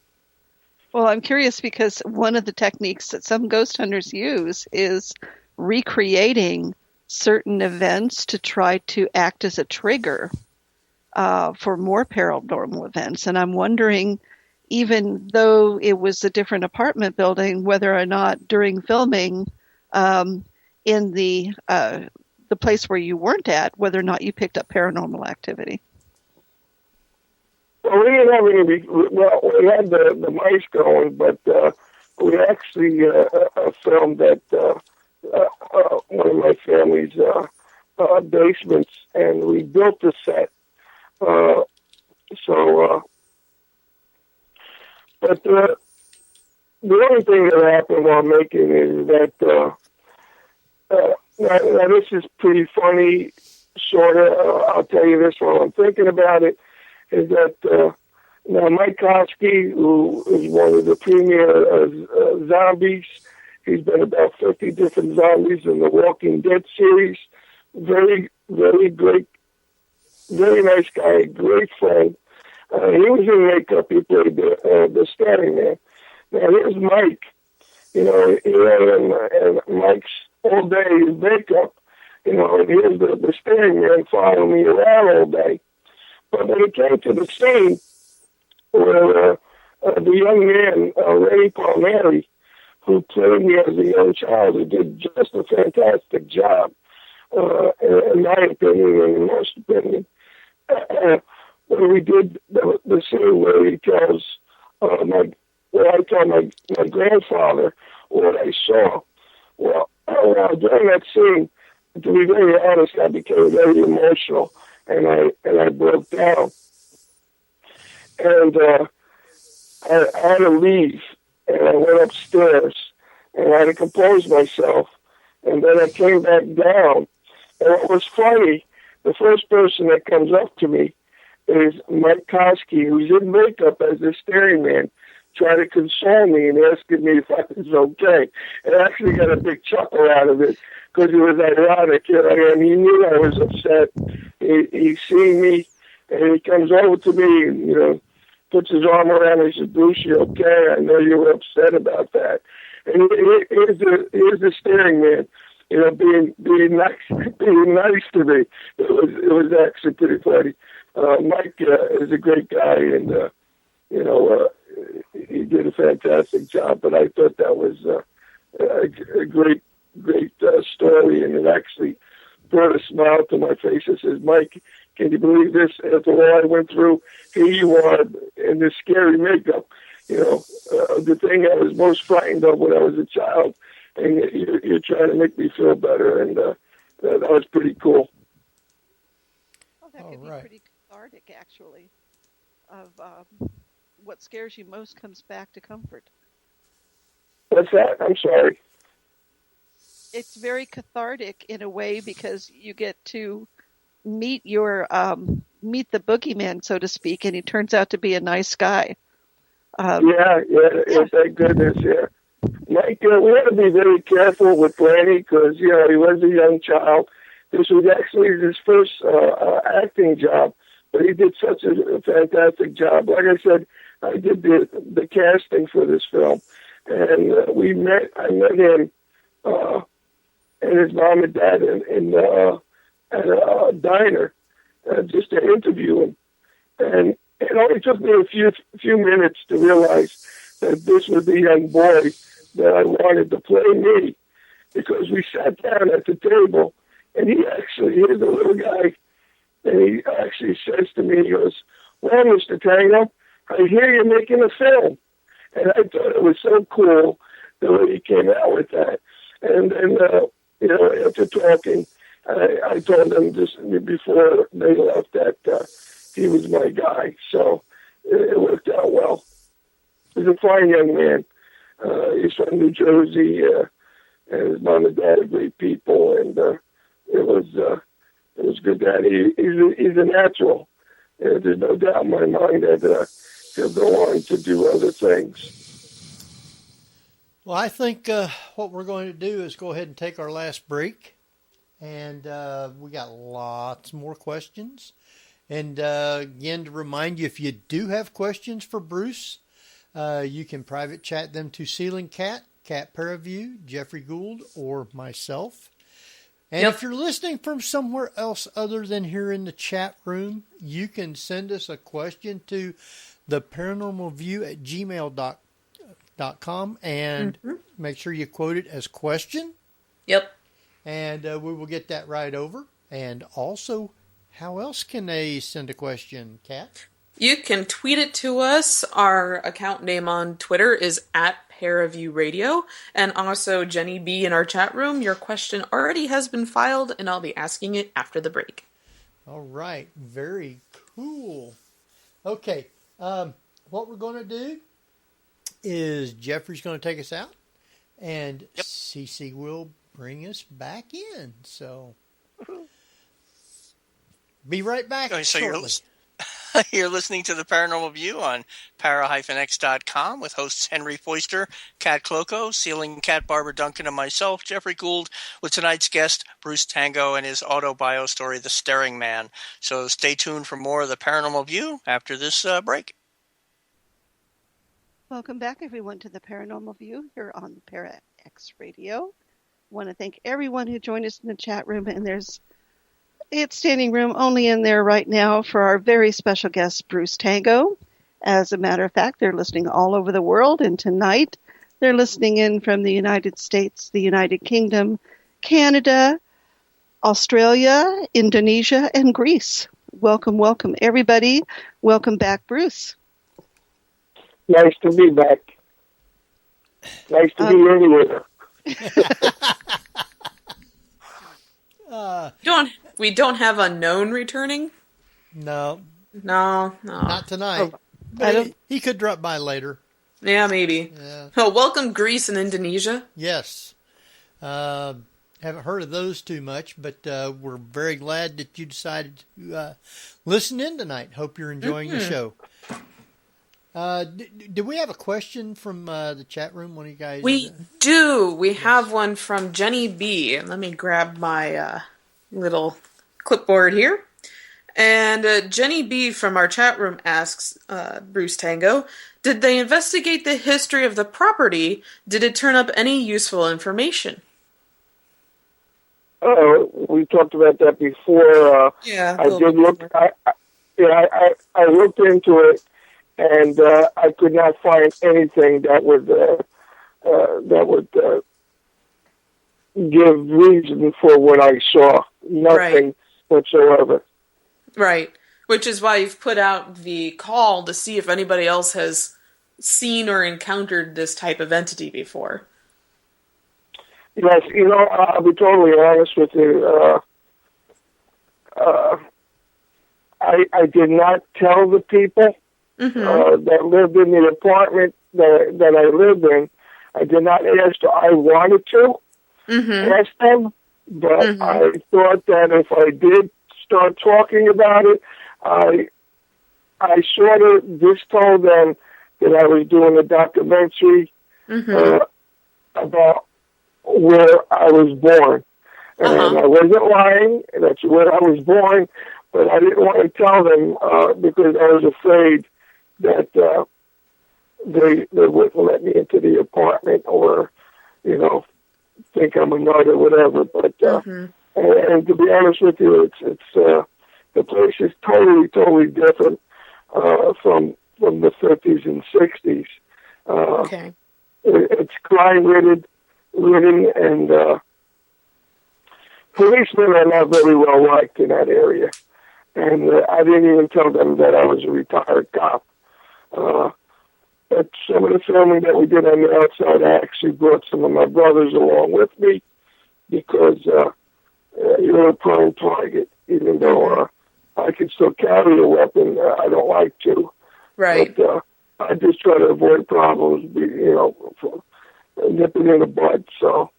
Well, I'm curious because one of the techniques that some ghost hunters use is recreating certain events to try to act as a trigger for more paranormal events. And I'm wondering, even though it was a different apartment building, whether or not during filming in the place where you weren't at, whether or not you picked up paranormal activity. Well, we didn't have any. Well, we had the mice going, but we actually filmed at one of my family's basements, and we built the set. But the only thing that happened while making is that now this is pretty funny, sort of. I'll tell you this while I'm thinking about it. Is that now Mike Koski, who is one of the premier zombies, he's been about 50 different zombies in the Walking Dead series. Very, very great, very nice guy, great friend. He was in makeup. He played the Staring Man. Now here's Mike. He had Mike's all day in makeup. And here's the Staring Man following me around all day. But when it came to the scene where the young man, Ray Palmieri, who played me as a young child, who did just a fantastic job, in my opinion and in most opinion, when we did the scene where he tells I tell my grandfather what I saw. Well, during that scene, to be very honest, I became very emotional. And I broke down, and I had to leave, and I went upstairs, and I had to compose myself, and then I came back down. And what was funny, the first person that comes up to me is Mike Koski, who's in makeup as the Staring Man, trying to console me and asking me if I was okay. And I actually got a big chuckle out of it, because it was ironic. And he knew I was upset. He seen me, and he comes over to me and, puts his arm around me and says, "Bruce, you okay? I know you were upset about that." And here's the Staring Man, being nice to me. It was actually pretty funny. Mike is a great guy, and he did a fantastic job. But I thought that was a great story, and it actually brought a smile to my face. It says, "Mike, can you believe this? After all I went through, here you are in this scary makeup. The thing I was most frightened of when I was a child, and you're trying to make me feel better, and that was pretty cool. Well, that could be pretty cathartic, actually, of what scares you most comes back to comfort. What's that? I'm sorry. It's very cathartic in a way because you get to meet your meet the boogeyman, so to speak, and he turns out to be a nice guy. Yeah, thank goodness, yeah. Mike, we had to be very careful with Lanny because, he was a young child. This was actually his first acting job, but he did such a fantastic job. Like I said, I did the casting for this film, and I met him and his mom and dad at a diner just to interview him. And it only took me a few minutes to realize that this was the young boy that I wanted to play me, because we sat down at the table, and here's a little guy, and he actually says to me, he goes, "Well, Mr. Tango, I hear you're making a film." And I thought it was so cool the way he came out with that. And after talking, I told them just before they left that he was my guy. So it worked out well. He's a fine young man. He's from New Jersey, and his mom and dad are great people, and it was good that he's a natural. And there's no doubt in my mind that he'll go on to do other things. Well, I think what we're going to do is go ahead and take our last break, and we got lots more questions. And again, to remind you, if you do have questions for Bruce, you can private chat them to Ceiling Cat, Cat Paraview, Jeffrey Gould, or myself. And if you're listening from somewhere else other than here in the chat room, you can send us a question to theparanormalview@gmail.com and make sure you quote it as question. Yep. And we will get that right over. And also, how else can they send a question, Kat? You can tweet it to us. Our account name on Twitter is @ParaviewRadio. And also, Jenny B in our chat room, your question already has been filed, and I'll be asking it after the break. All right. Very cool. Okay. What we're going to do is Jeffrey's going to take us out, and Cece will bring us back in. So be right back shortly. You're listening to The Paranormal View on para-x.com with hosts Henry Foister, Kat Cloco, Ceiling Cat Barbara Duncan, and myself, Jeffrey Gould, with tonight's guest, Bruce Tango, and his auto-bio story, The Staring Man. So stay tuned for more of The Paranormal View after this break. Welcome back, everyone, to The Paranormal View here on Para-X Radio. I want to thank everyone who joined us in the chat room, and there's standing room only in there right now for our very special guest, Bruce Tango. As a matter of fact, they're listening all over the world, and tonight they're listening in from the United States, the United Kingdom, Canada, Australia, Indonesia, and Greece. Welcome, welcome, everybody. Welcome back, Bruce. Nice to be back. Nice to be anywhere. We don't have Unknown returning? No. Not tonight. But he could drop by later. Yeah, maybe. Yeah. Oh, welcome Greece and Indonesia. Yes. Haven't heard of those too much, but we're very glad that you decided to listen in tonight. Hope you're enjoying the show. Do we have a question from the chat room? One of you guys? We do. We have one from Jenny B. Let me grab my little clipboard here. And Jenny B. from our chat room asks Bruce Tango, did they investigate the history of the property? Did it turn up any useful information? We talked about that before. I did look. I looked into it, and I could not find anything that would give reason for what I saw. Nothing whatsoever. Right. Which is why you've put out the call to see if anybody else has seen or encountered this type of entity before. Yes, I'll be totally honest with you. I did not tell the people that lived in the apartment that I lived in. I did not ask. I wanted to ask them, but I thought that if I did start talking about it, I sort of just told them that I was doing a documentary about where I was born. And I wasn't lying, and that's where I was born, but I didn't want to tell them because I was afraid that they wouldn't let me into the apartment or, think I'm a nut or whatever. But and to be honest with you, it's the place is totally different from the 50s and 60s. Okay. It's crime-ridden, and policemen are not very well liked in that area. And I didn't even tell them that I was a retired cop. But some of the filming that we did on the outside, I actually brought some of my brothers along with me because you're a prime target, even though I can still carry a weapon. I don't like to. Right. But I just try to avoid problems, for nipping in the bud. So,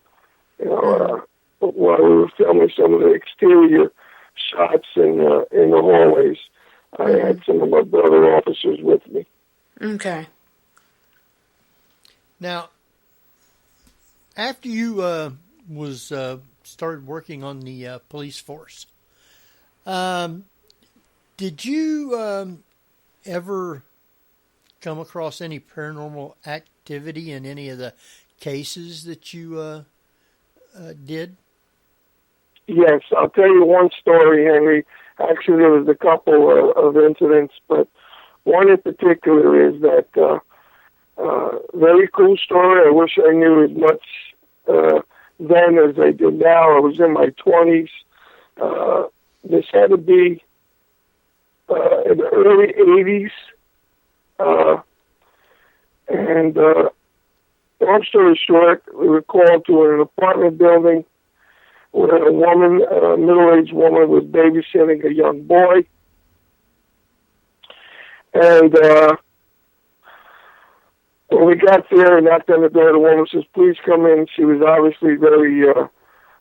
while we were filming some of the exterior shots in the hallways, I had some of my brother officers with me. Okay. Now, after you started working on the police force, did you ever come across any paranormal activity in any of the cases that you did? Yes, I'll tell you one story, Henry. Actually, there was a couple of incidents, but one in particular is that very cool story. I wish I knew as much then as I did now. I was in my 20s. This had to be in the early 80s. And long story short, we were called to an apartment building where a woman, a middle-aged woman, was babysitting a young boy. And when we got there and knocked on the door, the woman says, "Please come in." She was obviously very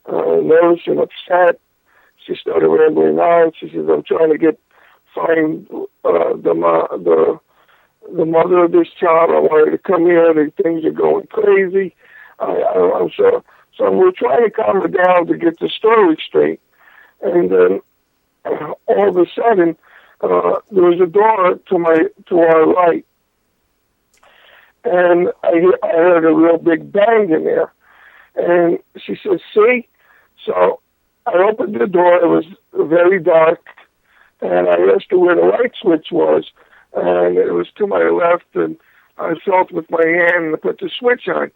nervous and upset. She started rambling on. She says, "I'm trying to find the mother of this child. I want her to come here. The things are going crazy." So we're trying to calm her down to get the story straight. And then all of a sudden, there was a door to our right. And I heard a real big bang in there. And she said, "See?" So I opened the door. It was very dark. And I asked her where the light switch was. And it was to my left. And I felt with my hand and put the switch on.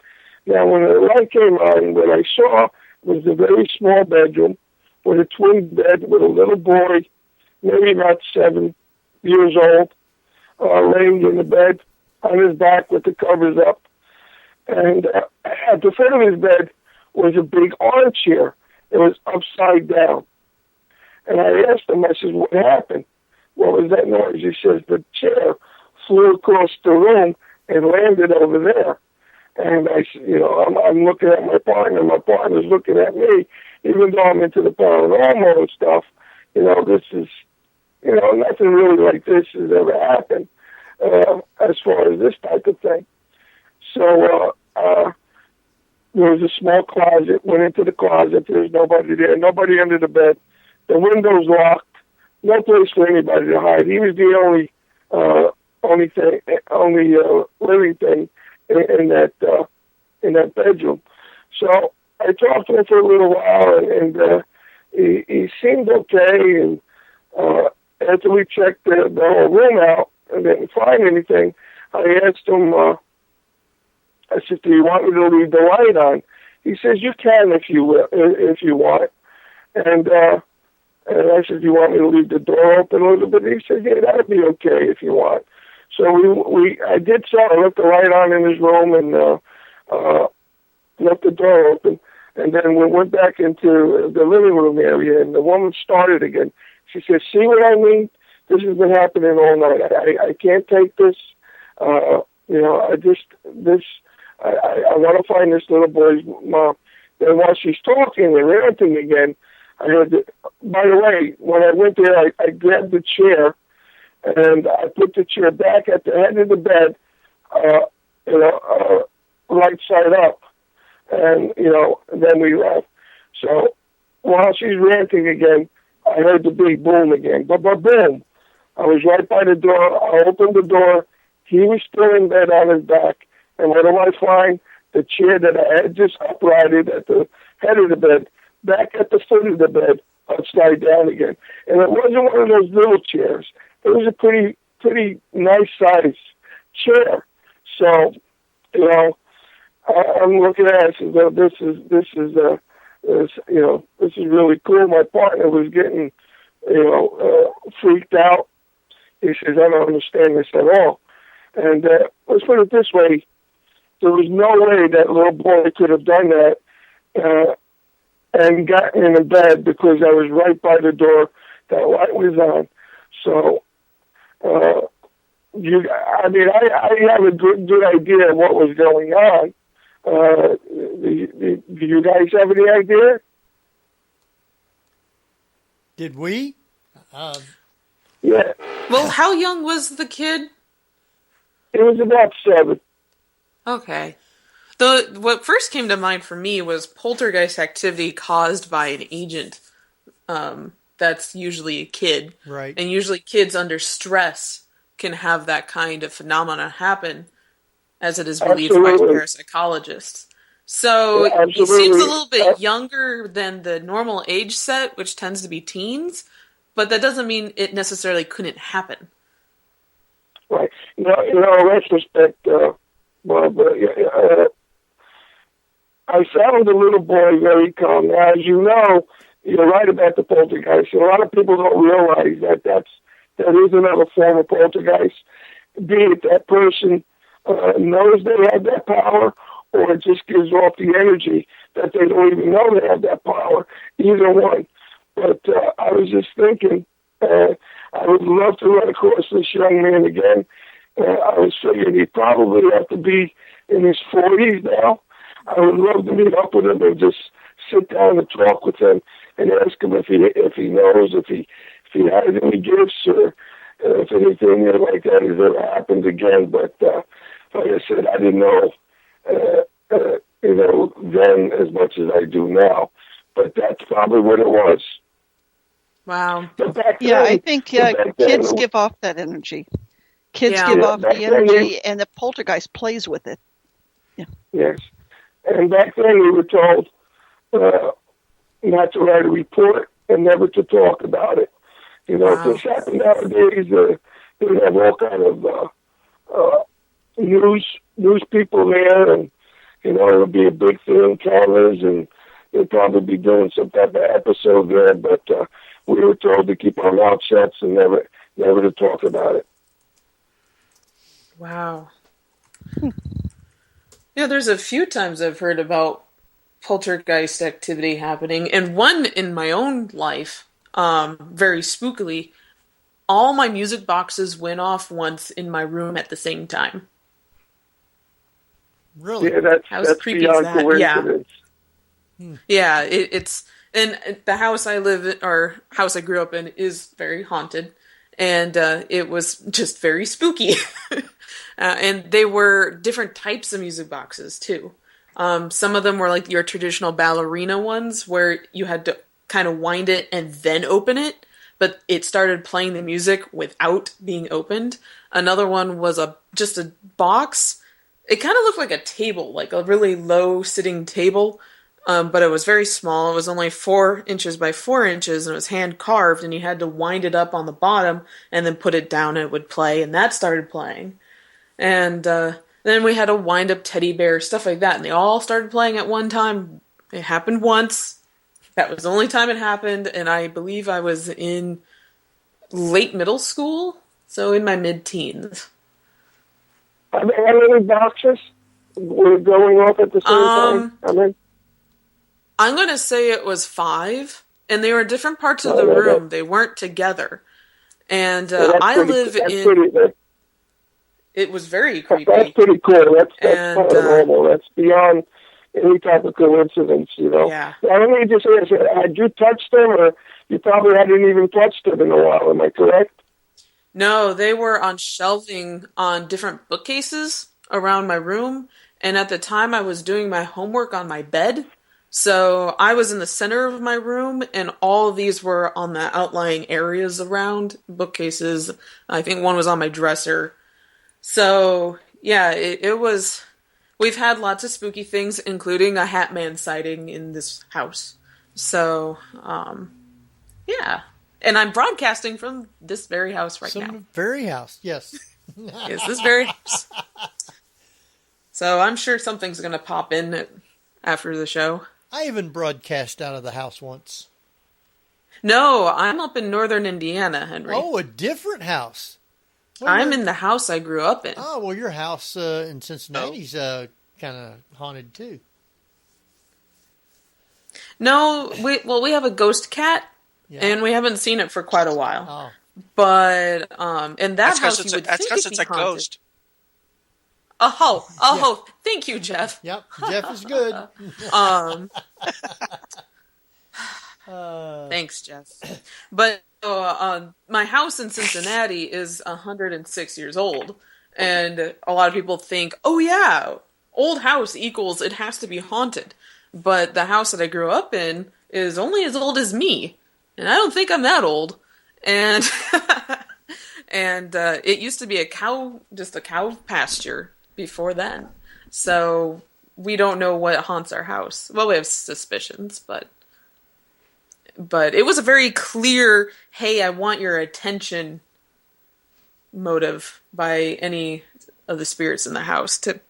Now, when the light came on, what I saw was a very small bedroom with a twin bed with a little boy, maybe about 7 years old, laying in the bed on his back with the covers up. And at the foot of his bed was a big armchair. It was upside down. And I asked him, I said, "What happened? What was that noise?" He says, "The chair flew across the room and landed over there." And I said, I'm looking at my partner. My partner's looking at me, even though I'm into the paranormal and stuff. This is, nothing really like this has ever happened as far as this type of thing. So there was a small closet. Went into the closet. There's nobody there. Nobody under the bed. The window's locked. No place for anybody to hide. He was the only living thing in that bedroom. So I talked to him for a little while, and he seemed okay. And after we checked the whole room out and didn't find anything, I asked him, I said, "Do you want me to leave the light on?" He says, "You can if you want." And And I said, "Do you want me to leave the door open a little bit?" He said, "Yeah, that'd be okay if you want." So I did so. I left the light on in his room and left the door open. And then we went back into the living room area, and the woman started again. She said, "See what I mean? This has been happening all night. I can't take this. You know, I want to find this little boy's mom." And while she's talking and ranting again, I heard that, by the way, when I went there, I grabbed the chair and I put the chair back at the head of the bed, you know, right side up. And, you know, then we left. So while she's ranting again, I heard the big boom again. Boom. I was right by the door. I opened the door. He was still in bed on his back. And what do I find? The chair that I had just uprighted at the head of the bed, back at the foot of the bed, upside down again. And it wasn't one of those little chairs. It was a pretty nice size chair. So, you know, I'm looking at it and said, this is really cool. My partner was getting, freaked out. He says, "I don't understand this at all." And let's put it this way. There was no way that little boy could have done that and gotten in the bed because I was right by the door. That light was on. So, I have a good idea of what was going on. Do you guys have any idea? Did we? Yeah. Well, how young was the kid? It was about 7. Okay. What first came to mind for me was poltergeist activity caused by an agent. That's usually a kid. Right. And usually kids under stress can have that kind of phenomena happen, as it is believed by parapsychologists. So he seems a little bit younger than the normal age set, which tends to be teens, but that doesn't mean it necessarily couldn't happen. Right. In retrospect, Bob, I found the little boy very calm. Now, as you know, you're right about the poltergeist. A lot of people don't realize that is another form of poltergeist. Be it that person knows they have that power, or it just gives off the energy that they don't even know they have that power. Either one. But I was just thinking, I would love to run across this young man again. I was figuring he'd probably have to be in his 40s now. I would love to meet up with him and just sit down and talk with him and ask him if he knows, if he has any gifts, or if anything like that has ever happened again. But like I said, I didn't know, then as much as I do now. But that's probably what it was. Wow. I think kids give off that energy. Kids give off the energy, and the poltergeist plays with it. Yeah. Yes. And back then we were told not to write a report and never to talk about it. If this happened nowadays, they would have all kind of news people there, and it would be a big thing, cameras, and they'd probably be doing some type of episode there. But we were told to keep our mouth shut and never to talk about it. Wow. There's a few times I've heard about poltergeist activity happening, and one in my own life, very spookily, all my music boxes went off once in my room at the same time. Really? Yeah, that's creepy beyond as that. coincidence. Yeah, it's and the house I live in, or house I grew up in, is very haunted, and it was just very spooky. And they were different types of music boxes too. Some of them were like your traditional ballerina ones, where you had to kind of wind it and then open it, but it started playing the music without being opened. Another one was just a box. It kind of looked like a table, like a really low sitting table, but it was very small. It was only 4 inches by 4 inches, and it was hand carved, and you had to wind it up on the bottom and then put it down, and it would play, and that started playing. And then we had a wind-up teddy bear, stuff like that, and they all started playing at one time. It happened once. That was the only time it happened, and I believe I was in late middle school, so in my mid-teens. How many boxes were going off at the same time? I'm going to say it was 5, and they were in different parts of the room. They weren't together. And I live in... It was very creepy. That's pretty cool. That's paranormal. That's beyond any type of coincidence, you know. Yeah. Now, let me just ask, had you touched them, or you probably hadn't even touched them in a while, am I correct? No, they were on shelving on different bookcases around my room, and at the time I was doing my homework on my bed, so I was in the center of my room, and all of these were on the outlying areas around bookcases. I think one was on my dresser. So, yeah, it was... We've had lots of spooky things, including a Hat Man sighting in this house. So, yeah. And I'm broadcasting from this very house now. Some very house, yes. Yes, this very house. So I'm sure something's going to pop in after the show. I even broadcast out of the house once. No, I'm up in northern Indiana, Henry. Oh, a different house. I'm in the house I grew up in. Oh, well, your house in Cincinnati's kind of haunted, too. No, we have a ghost cat, and we haven't seen it for quite a while. Oh. But, in that house, you would think it's a ghost. Oh, thank you, Jeff. Yep, Jeff is good. Thanks, Jeff. But my house in Cincinnati is 106 years old, and a lot of people think, oh yeah, old house equals it has to be haunted. But the house that I grew up in is only as old as me, and I don't think I'm that old. And and it used to be just a cow pasture before then. So we don't know what haunts our house. Well, we have suspicions, but it was a very clear, hey, I want your attention motive by any of the spirits in the house to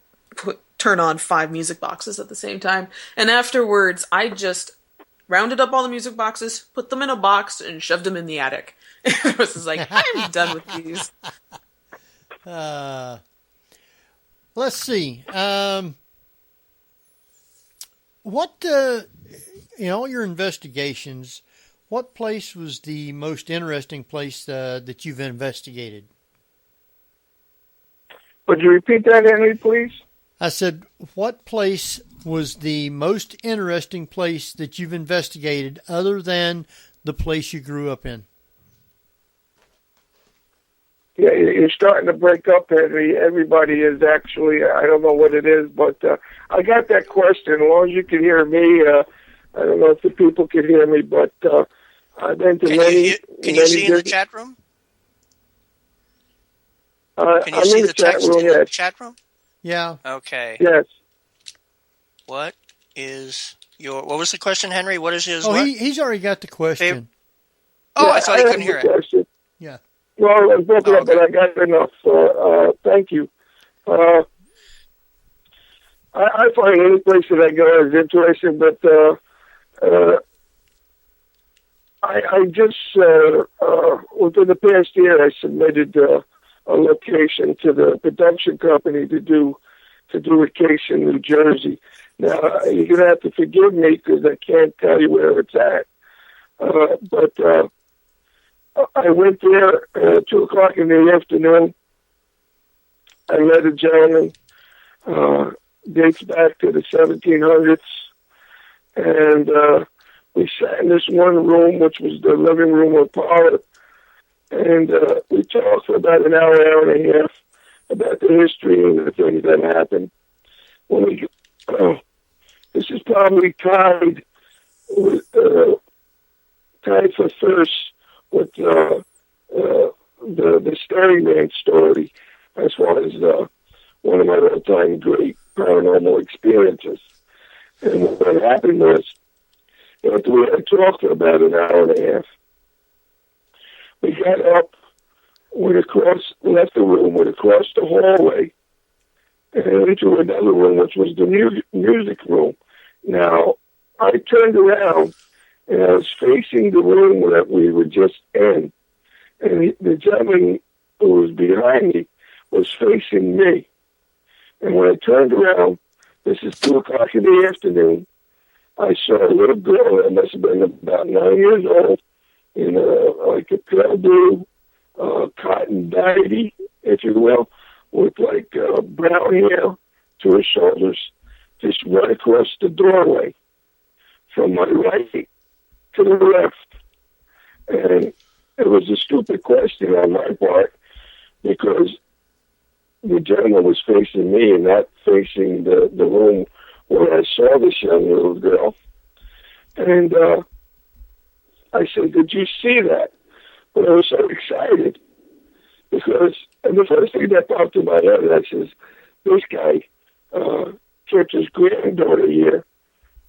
turn on 5 music boxes at the same time. And afterwards, I just rounded up all the music boxes, put them in a box, and shoved them in the attic. It was just like, I'm done with these. Let's see. What, in all your investigations, what place was the most interesting place that you've investigated? Would you repeat that, Henry, please? I said, what place was the most interesting place that you've investigated other than the place you grew up in? Yeah, you're starting to break up, Henry. Everybody is actually, I don't know what it is, but I got that question. As long as you can hear me, I don't know if the people can hear me, but I've been to many... Can you see in the chat room? Can you see the text in the chat room? Yeah. Okay. Yes. What was the question, Henry? What is his... Oh, he's already got the question. Oh, yeah, I thought he couldn't hear it. Question. Yeah. Well, I broke it up, but I got enough. Thank you. I find any place that I go is interesting, but I just, within the past year, I submitted a location to the production company to do a case in New Jersey. Now, you're going to have to forgive me because I can't tell you where it's at. But I went there at 2 o'clock in the afternoon. I met a gentleman, dates back to the 1700s, and we sat in this one room, which was the living room or parlor, and we talked for about an hour and a half about the history and the things that happened. This is probably tied for first with the Staring story, as far as one of my all-time great paranormal experiences. And what happened was, after we had talked for about an hour and a half, we got up, left the room, went across the hallway, and into another room, which was the music room. Now, I turned around, and I was facing the room that we were just in, and the gentleman who was behind me was facing me. And when I turned around, this is 2 o'clock in the afternoon, I saw a little girl that must have been about 9 years old in like a pale blue cotton nightie, if you will, with like brown hair to her shoulders, just right across the doorway from my right to the left. And it was a stupid question on my part because the gentleman was facing me and not facing the room where I saw this young little girl. And I said, "Did you see that?" But I was so excited because, and the first thing that popped in my head, I says, this guy kept his granddaughter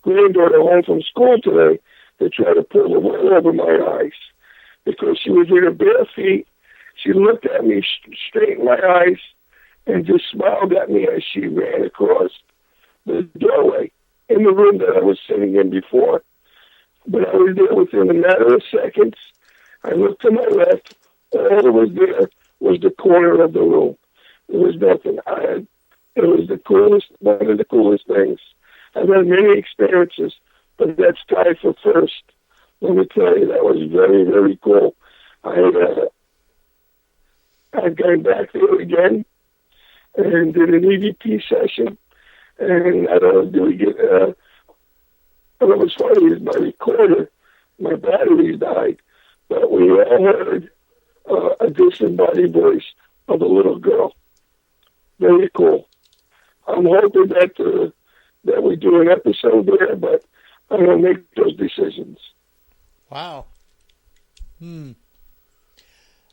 home from school today to try to pull the wool over my eyes because she was in her bare feet. She looked at me straight in my eyes and just smiled at me as she ran across the doorway in the room that I was sitting in before. But I was there within a matter of seconds. I looked to my left. All that was there was the corner of the room. There was nothing. It was the coolest, one of the coolest things. I've had many experiences, but that's tied for first. Let me tell you, that was very, very cool. I've gone back there again and did an EVP session. And I don't know, do we get, what was funny is my recorder, my batteries died, but we all heard a disembodied voice of a little girl. Very cool. I'm hoping that we do an episode there, but I'm going to make those decisions. Wow.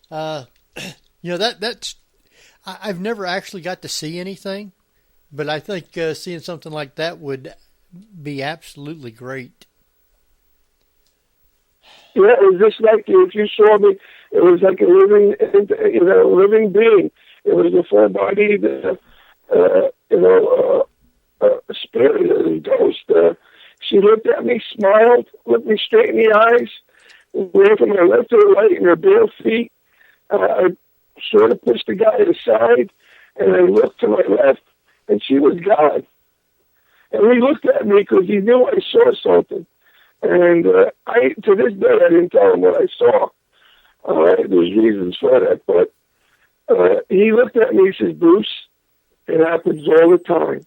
That's I've never actually got to see anything, but I think seeing something like that would be absolutely great. Yeah, it was just like if you saw me, it was like a living being. It was a full-bodied, spirit, a ghost. She looked at me, smiled, looked me straight in the eyes, ran from my left to the right in her bare feet. I sort of pushed the guy aside, and I looked to my left, and she was gone. And he looked at me because he knew I saw something. And to this day, I didn't tell him what I saw. There's reasons for that, but he looked at me and says, "Bruce, it happens all the time."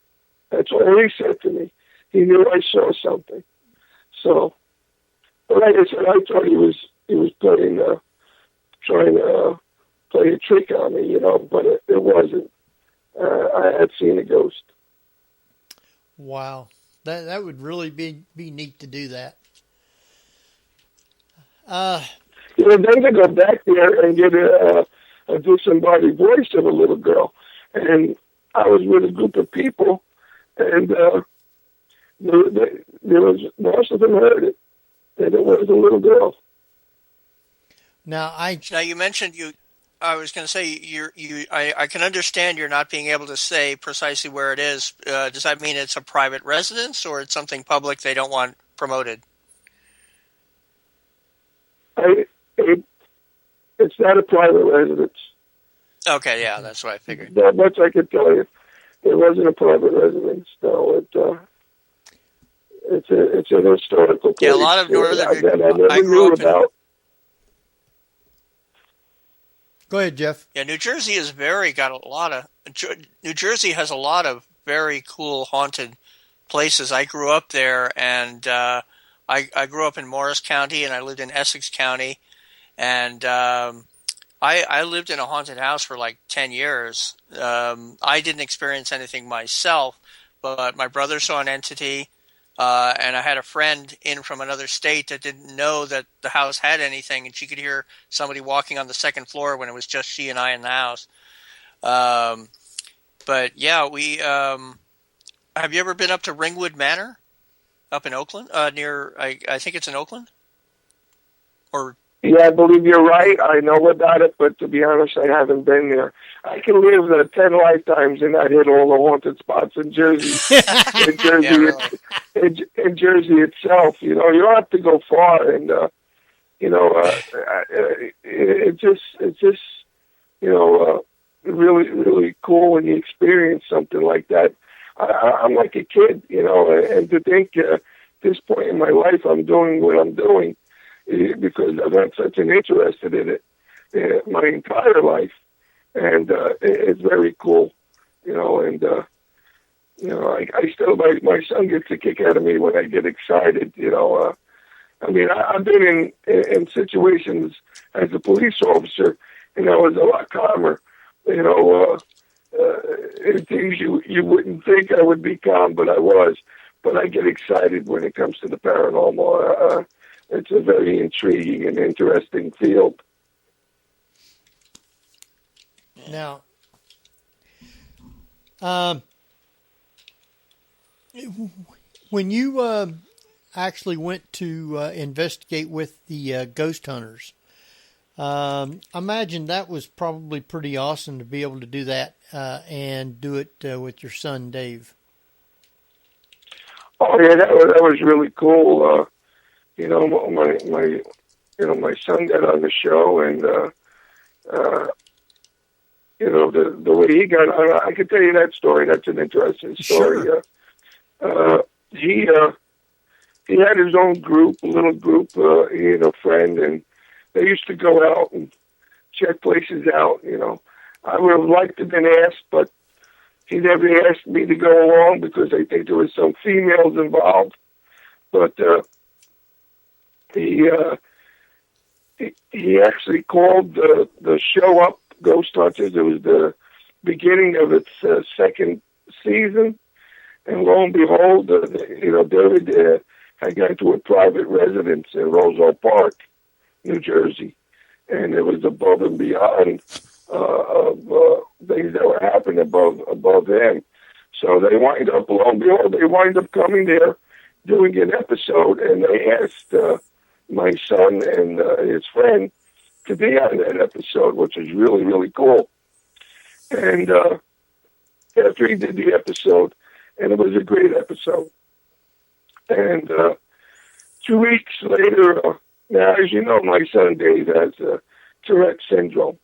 That's all he said to me. He knew I saw something. So, but like I said, I thought he was trying to play a trick on me, but it wasn't. I had seen a ghost. Wow, that would really be neat to do that. Then to go back there and get a disembodied voice of a little girl, and I was with a group of people, and there was most of them heard it, and it was a little girl. Now you mentioned you. I was going to say I can understand you're not being able to say precisely where it is. Does that mean it's a private residence or it's something public they don't want promoted? It's not a private residence. Okay, yeah, that's what I figured. That much I can tell you. It wasn't a private residence. No, it's an historical place. Yeah, a lot of northern. I grew up in. Go ahead, Jeff. Yeah, New Jersey has a lot of very cool haunted places. I grew up there, and I grew up in Morris County, and I lived in Essex County, and I lived in a haunted house for like 10 years. I didn't experience anything myself, but my brother saw an entity, and I had a friend in from another state that didn't know that the house had anything, and she could hear somebody walking on the second floor when it was just she and I in the house. But yeah, we have you ever been up to Ringwood Manor up in Oakland? I think it's in Oakland. Or Yeah, I believe you're right. I know about it, but to be honest, I haven't been there. I can live 10 lifetimes and not hit all the haunted spots in Jersey. In Jersey, Yeah, really. in Jersey itself, you don't have to go far, and it's just really, really cool when you experience something like that. I'm like a kid, and to think at this point in my life I'm doing what I'm doing because I've had such an interest in it my entire life, and it's very cool, and I still, my son gets a kick out of me when I get excited, I mean, I've been in situations as a police officer, and I was a lot calmer, in things you wouldn't think I would be calm, but I was. But I get excited when it comes to the paranormal. It's a very intriguing and interesting field. Now, when you actually went to investigate with the ghost hunters, I imagine that was probably pretty awesome to be able to do that and do it with your son, Dave. Oh yeah, that was really cool. My son got on the show, and the way he got on, I could tell you that story. That's an interesting story. Sure. He had his own group, a little group. He and a friend, and they used to go out and check places out. I would have liked to have been asked, but he never asked me to go along because I think there was some females involved. But he actually called the show up Ghost Hunters. It was the beginning of its second season, and lo and behold, David had gone to a private residence in Roselle Park, New Jersey, and it was above and beyond of things that were happening above them. So they wind up, lo and behold, they wind up coming there, doing an episode, and they asked my son and his friend to be on that episode, which was really, really cool. And after he did the episode, and it was a great episode, and 2 weeks later, now, as you know, my son Dave has Tourette syndrome,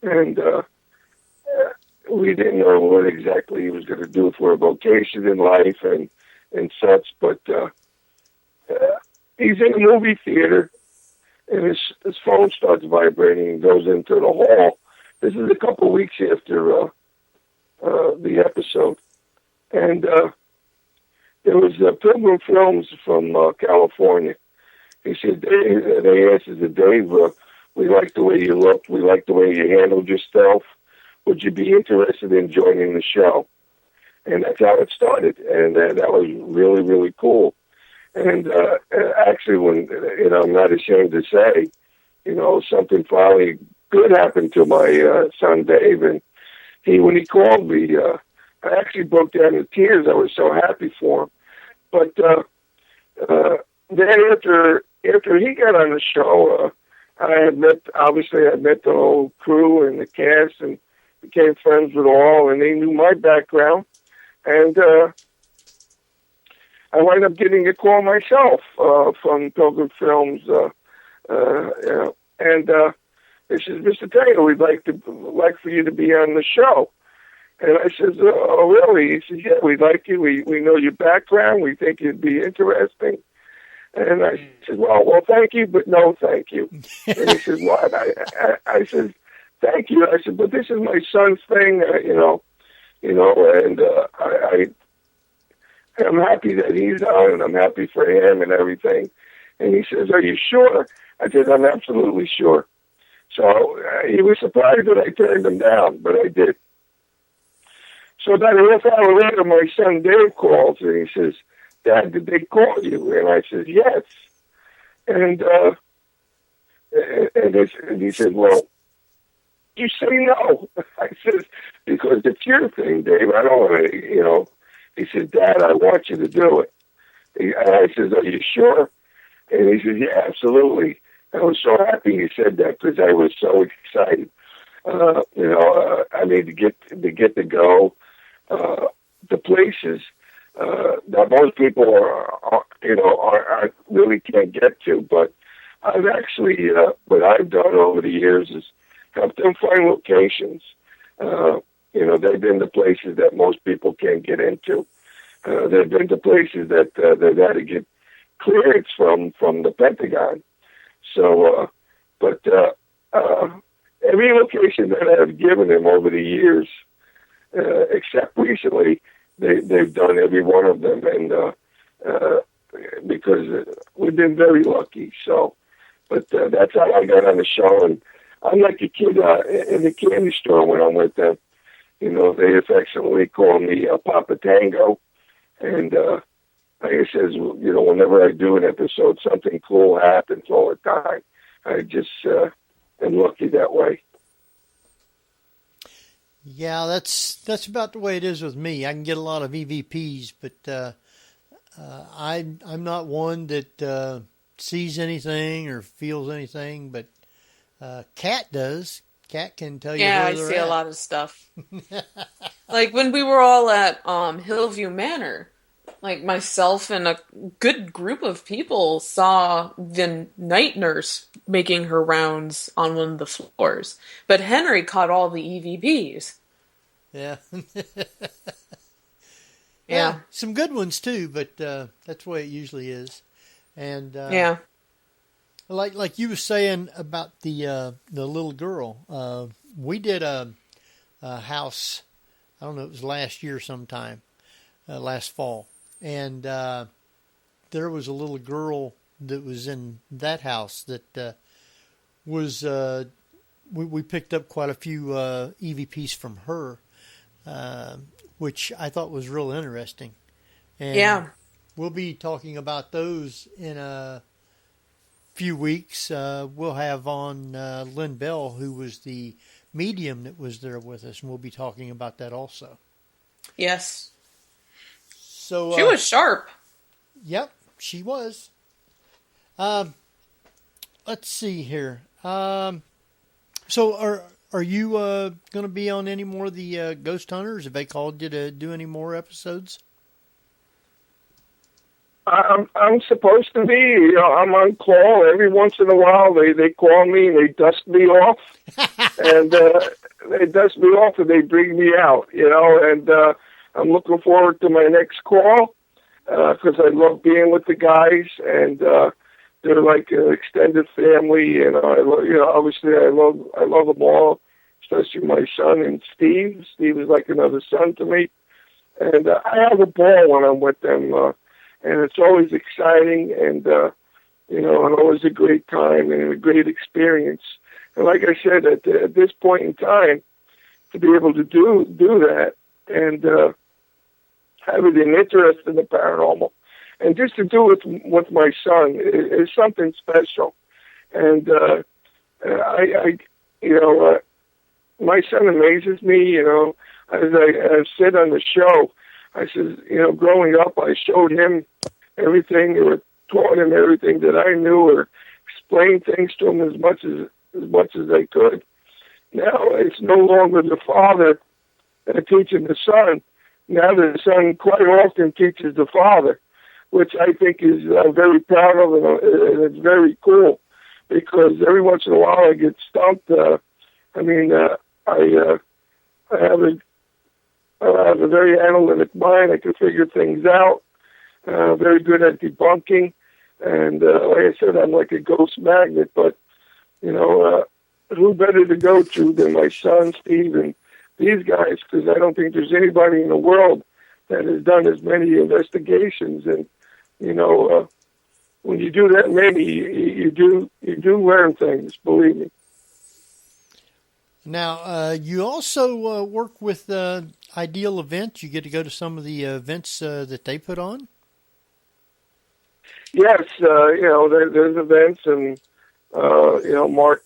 and we didn't know what exactly he was going to do for a vocation in life and such, but he's in a movie theater, and his phone starts vibrating and goes into the hall. This is a couple of weeks after the episode, and there was Pilgrim Films from California. He said, they asked us, Dave, we like the way you look, we like the way you handled yourself. Would you be interested in joining the show? And that's how it started, and that was really, really cool. And actually, when I'm not ashamed to say, something finally good happened to my son Dave, and when he called me, I actually broke down in tears. I was so happy for him. But then after he got on the show, I met the whole crew and the cast, and became friends with all, and they knew my background. And I wound up getting a call myself from Pilgrim Films, and they said, Mr. Tango, we'd like for you to be on the show. And I said, oh, really? He said, yeah, we'd like you. We know your background. We think you'd be interesting. And I said, well, thank you, but no, thank you. And he said, what? I said, thank you. I said, but this is my son's thing, and I'm happy that he's on, and I'm happy for him and everything. And he says, are you sure? I said, I'm absolutely sure. So he was surprised that I turned him down, but I did. So about a half hour later, my son Dave calls, and he says, Dad, did they call you? And I said, yes. And he said, well, you say no. I said, because it's your thing, Dave. I don't want to, He said, Dad, I want you to do it. And I said, are you sure? And he said, yeah, absolutely. I was so happy you said that because I was so excited. I mean, to go to places that most people are really can't get to. But I've actually, what I've done over the years is help them find locations. They've been to places that most people can't get into. They've been to places that they've had to get clearance from the Pentagon. So, every location that I've given them over the years, except recently, they've done every one of them, and because we've been very lucky. So, but that's how I got on the show, and I'm like a kid in the candy store when I'm with them. They affectionately call me Papa Tango, and like I says, whenever I do an episode, something cool happens all the time. I just am lucky that way. Yeah, that's about the way it is with me. I can get a lot of EVPs, but I'm not one that sees anything or feels anything. But Kat does. Kat can tell you Yeah, where I they're see at. a lot of stuff. Like when we were all at Hillview Manor, like myself and a good group of people saw the night nurse making her rounds on one of the floors. But Henry caught all the EVPs. Yeah. Yeah. Some good ones too, but that's the way it usually is. And Yeah. like you were saying about the little girl, we did a house. I don't know, it was last year sometime, last fall, and there was a little girl that was in that house that was. We picked up quite a few EVPs from her, which I thought was real interesting. And Yeah. we'll be talking about those in a few weeks. We'll have on Lynn Bell, who was the medium that was there with us, and we'll be talking about that also. Yes. So She was sharp. Yep, she was. Let's see here. So are you going to be on any more of the Ghost Hunters? Have they called you to do any more episodes? I'm supposed to be. I'm on call every once in a while. They call me and they dust me off, and they dust me off and they bring me out. And I'm looking forward to my next call because I love being with the guys, and they're like an extended family. And obviously I love them all, especially my son and Steve. Steve is like another son to me, and I have a ball when I'm with them. And it's always exciting, and and always a great time and a great experience. And like I said, at this point in time, to be able to do that and have an interest in the paranormal, and just to do it with my son is something special. And my son amazes me. As I said on the show, I said, growing up, I showed him everything or taught him everything that I knew or explained things to him as much as I could. Now it's no longer the father teaching the son. Now the son quite often teaches the father, which I think is very proud of, and it's very cool because every once in a while I get stumped. I have a very analytic mind. I can figure things out. Very good at debunking. And like I said, I'm like a ghost magnet. But, who better to go to than my son, Steve, and these guys? Because I don't think there's anybody in the world that has done as many investigations. And, when you do that many, you do learn things, believe me. Now, you also work with Ideal Events. You get to go to some of the events that they put on? Yes, there's events, and, Mark,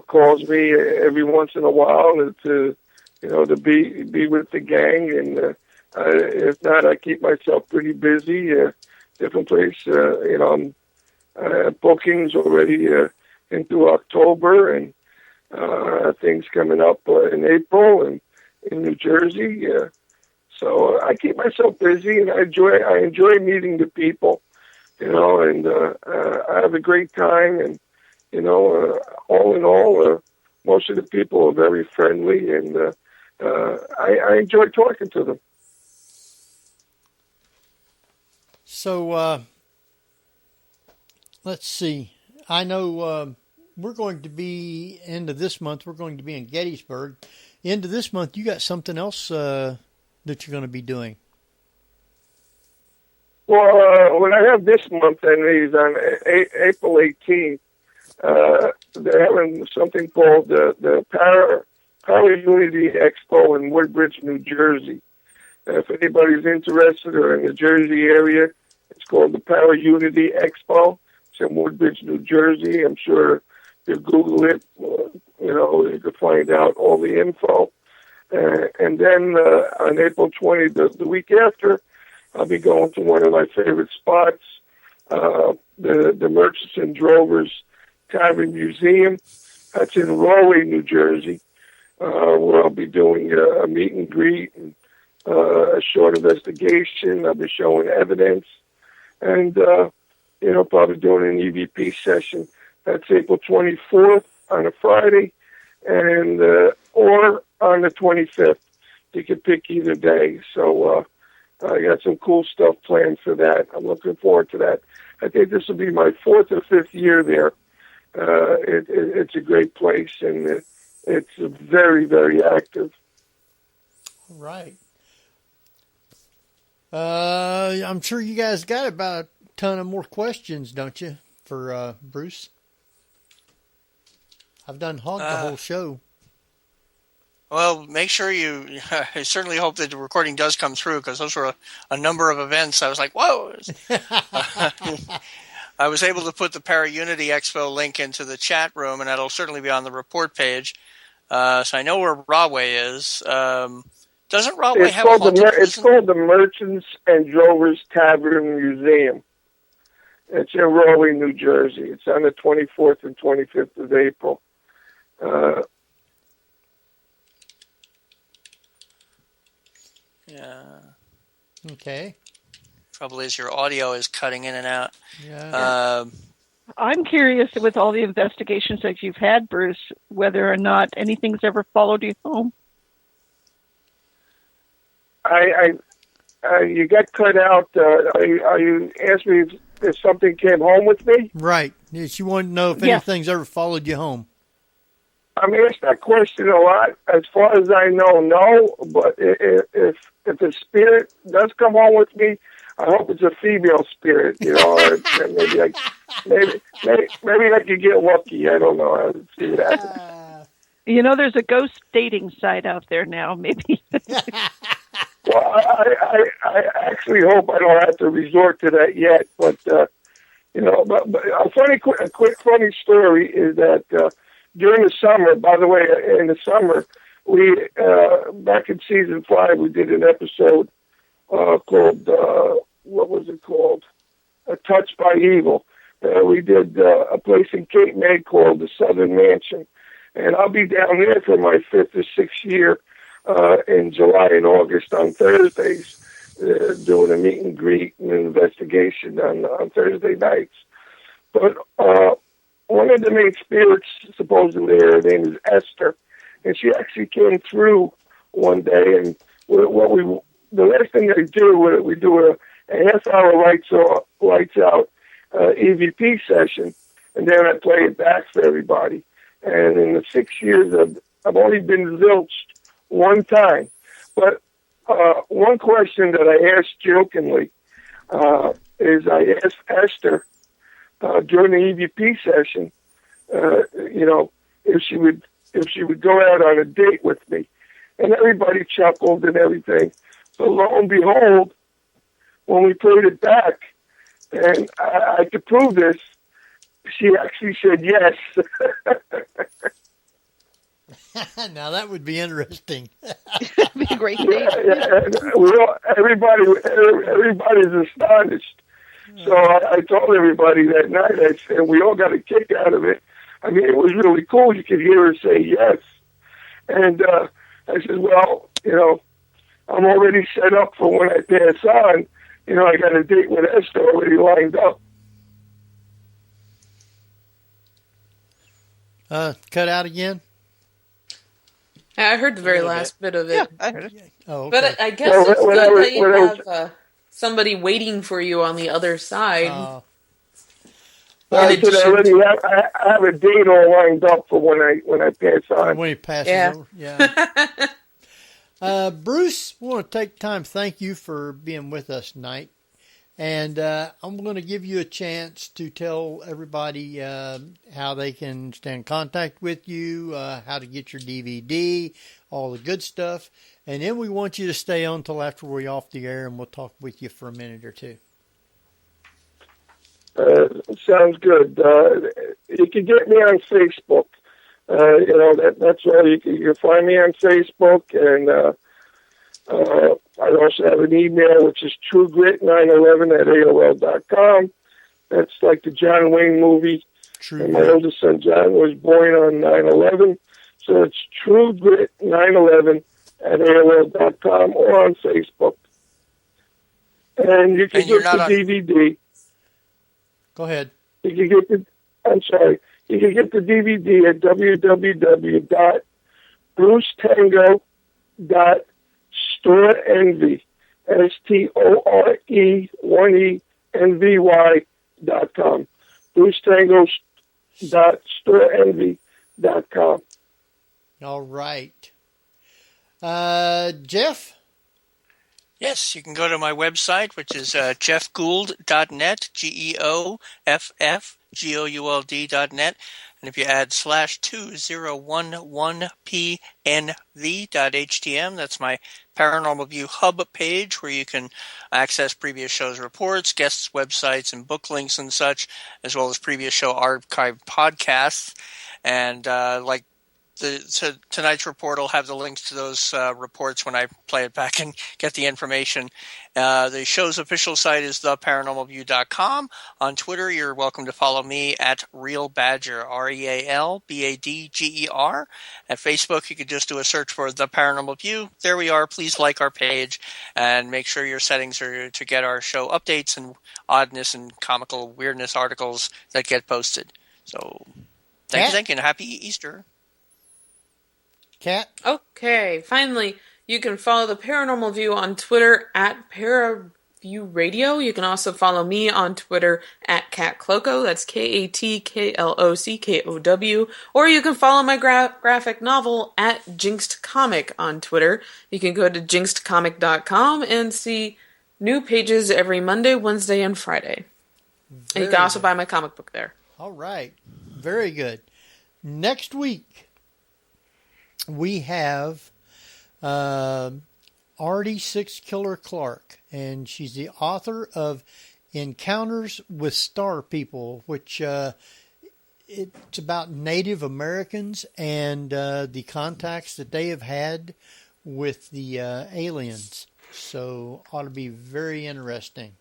calls me every once in a while to be with the gang. And if not, I keep myself pretty busy. Different place, I'm bookings already into October, and things coming up in April and in New Jersey. So I keep myself busy, and I enjoy meeting the people, and I have a great time. And all in all, most of the people are very friendly, and I enjoy talking to them. So let's see. I know we're going to be end of this month. We're going to be in Gettysburg. End of this month, you got something else that you're going to be doing. Well, what I have this month, and is on April 18th. They're having something called the Power Unity Expo in Woodbridge, New Jersey. If anybody's interested or in the Jersey area, it's called the Power Unity Expo. It's in Woodbridge, New Jersey. I'm sure if you Google it, you can find out all the info. And then on April 20th, the week after, I'll be going to one of my favorite spots, the Merchants and Drovers Tavern Museum. That's in Rahway, New Jersey, where I'll be doing a meet and greet and a short investigation. I'll be showing evidence and, probably doing an EVP session. That's April 24th on a Friday and or on the 25th. You can pick either day. So I got some cool stuff planned for that. I'm looking forward to that. I think this will be my 4th or 5th year there. It's a great place, and it's very, very active. Right. I'm sure you guys got about a ton of more questions, don't you, for Bruce? I've done hogged the whole show. Well, make sure I certainly hope that the recording does come through, because those were a number of events. I was like, whoa. I was able to put the Para Unity Expo link into the chat room, and that'll certainly be on the report page. So I know where Rahway is. Doesn't Rahway have a haunted prison? It's called the Merchants and Drovers Tavern Museum. It's in Rahway, New Jersey. It's on the 24th and 25th of April. Yeah. Okay. Trouble is your audio is cutting in and out. Yeah. I'm curious, with all the investigations that you've had, Bruce, whether or not anything's ever followed you home. You got cut out. You asked me if something came home with me? Right. Yes, you want to know if anything's ever followed you home. I'm asked that question a lot. As far as I know, no. But if a spirit does come home with me, I hope it's a female spirit. Or maybe I could get lucky. I don't know. I'll see what happens. There's a ghost dating site out there now. Maybe. Well, I actually hope I don't have to resort to that yet. But but a quick funny story is that during the summer, by the way, in the summer, we back in season 5, we did an episode called what was it called? Touched by Evil. We did a place in Cape May called the Southern Mansion, and I'll be down there for my 5th or 6th year in July and August on Thursdays, doing a meet and greet and an investigation on Thursday nights. But one of the main spirits, supposedly, her name is Esther, and she actually came through one day. And the last thing I do, we do a half-hour lights out EVP session, and then I play it back for everybody. And in the 6 years, I've only been zilched one time. But one question that I asked jokingly is I asked Esther during the EVP session, if she would go out on a date with me, and everybody chuckled and everything. But lo and behold, when we played it back, and I could prove this, she actually said yes. Now that would be interesting. That'd be a great date. Everybody's astonished. So I told everybody that night, and we all got a kick out of it. I mean, it was really cool. You could hear her say yes. And I said, well, I'm already set up for when I pass on. I got a date with Esther already lined up. Cut out again? I heard the very last bit of it. Yeah, I heard it. Oh, okay. But I guess it's good that you have somebody waiting for you on the other side. I said I have a date all lined up for when I pass on. When he passes over, yeah. Bruce, I want to take time to thank you for being with us tonight. And I'm going to give you a chance to tell everybody how they can stay in contact with you, how to get your DVD, all the good stuff. And then we want you to stay on until after we're off the air, and we'll talk with you for a minute or two. Sounds good. You can get me on Facebook. That's all. You can find me on Facebook, and I also have an email, which is truegrit911@AOL.com. That's like the John Wayne movie. True. And my oldest son, John, was born on 9/11. So it's truegrit911@AOL.com or on Facebook. And you can get the DVD. Go ahead. You can get the DVD at www.brucetango.storeenvy, STORE1ENVY.com. BruceTango.storeenvy.com. All right. Jeff? Yes, you can go to my website, which is jeffgould.net, GEOFFGOULD.net. And if you add /2011PNV.htm, that's my Paranormal View Hub page where you can access previous shows' reports, guests' websites, and book links and such, as well as previous show archive podcasts. And so tonight's report will have the links to those reports when I play it back and get the information. The show's official site is theparanormalview.com. On Twitter, you're welcome to follow me at RealBadger, RealBadger. At Facebook, you could just do a search for The Paranormal View. There we are. Please like our page and make sure your settings are to get our show updates and oddness and comical weirdness articles that get posted. So thank you, and happy Easter. Kat? Okay, finally, you can follow the Paranormal View on Twitter at ParaViewRadio. You can also follow me on Twitter at KatKlokow. That's KATKLOCKOW. Or you can follow my graphic novel at JinxedComic on Twitter. You can go to jinxedcomic.com and see new pages every Monday, Wednesday, and Friday. And you can also buy my comic book there. All right. Very good. Next week, we have Artie Six Killer Clark, and she's the author of Encounters with Star People, which it's about Native Americans and the contacts that they have had with the aliens. So ought to be very interesting.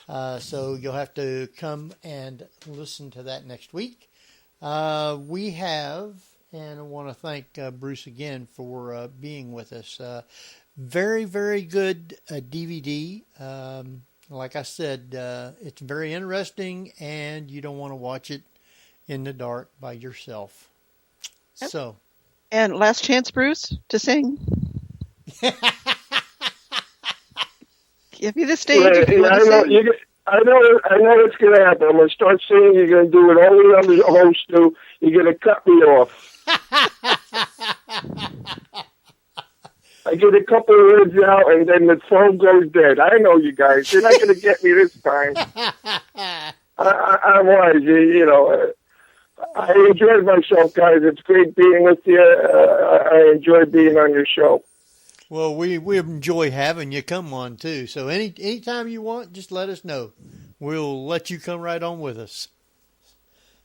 So you'll have to come and listen to that next week. We have... And I want to thank Bruce again for being with us. Very, very good DVD. Like I said, it's very interesting, and you don't want to watch it in the dark by yourself. Yep. So, and last chance, Bruce, to sing. Give you the stage. I know it's going to happen. I'm going to start singing. You're going to do what all the other hosts do. You're going to cut me off. I get a couple of words out, and then the phone goes dead. I know you guys. You're not going to get me this time. I'm wise. I enjoyed myself, guys. It's great being with you. I enjoy being on your show. Well, we enjoy having you come on, too. So anytime you want, just let us know. We'll let you come right on with us.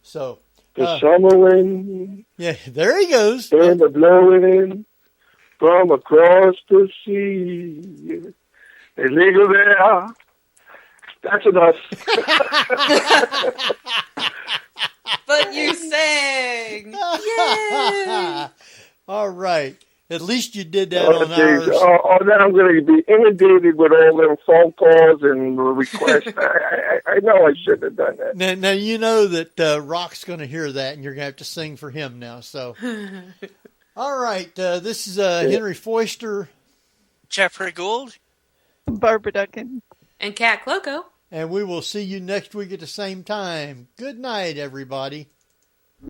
So... The summer wind. Yeah, there he goes. And the blowing in from across the sea. They linger there That's enough. But you sang! Yay! All right. At least you did that Oh, on geez. ours. Now I'm going to be inundated with all them phone calls and requests. I know I shouldn't have done that. Now you know that Rock's going to hear that, and you're going to have to sing for him now. So, all right. This is Henry Foister. Jeffrey Gould. Barbara Duncan. And Cat Cloco. And we will see you next week at the same time. Good night, everybody.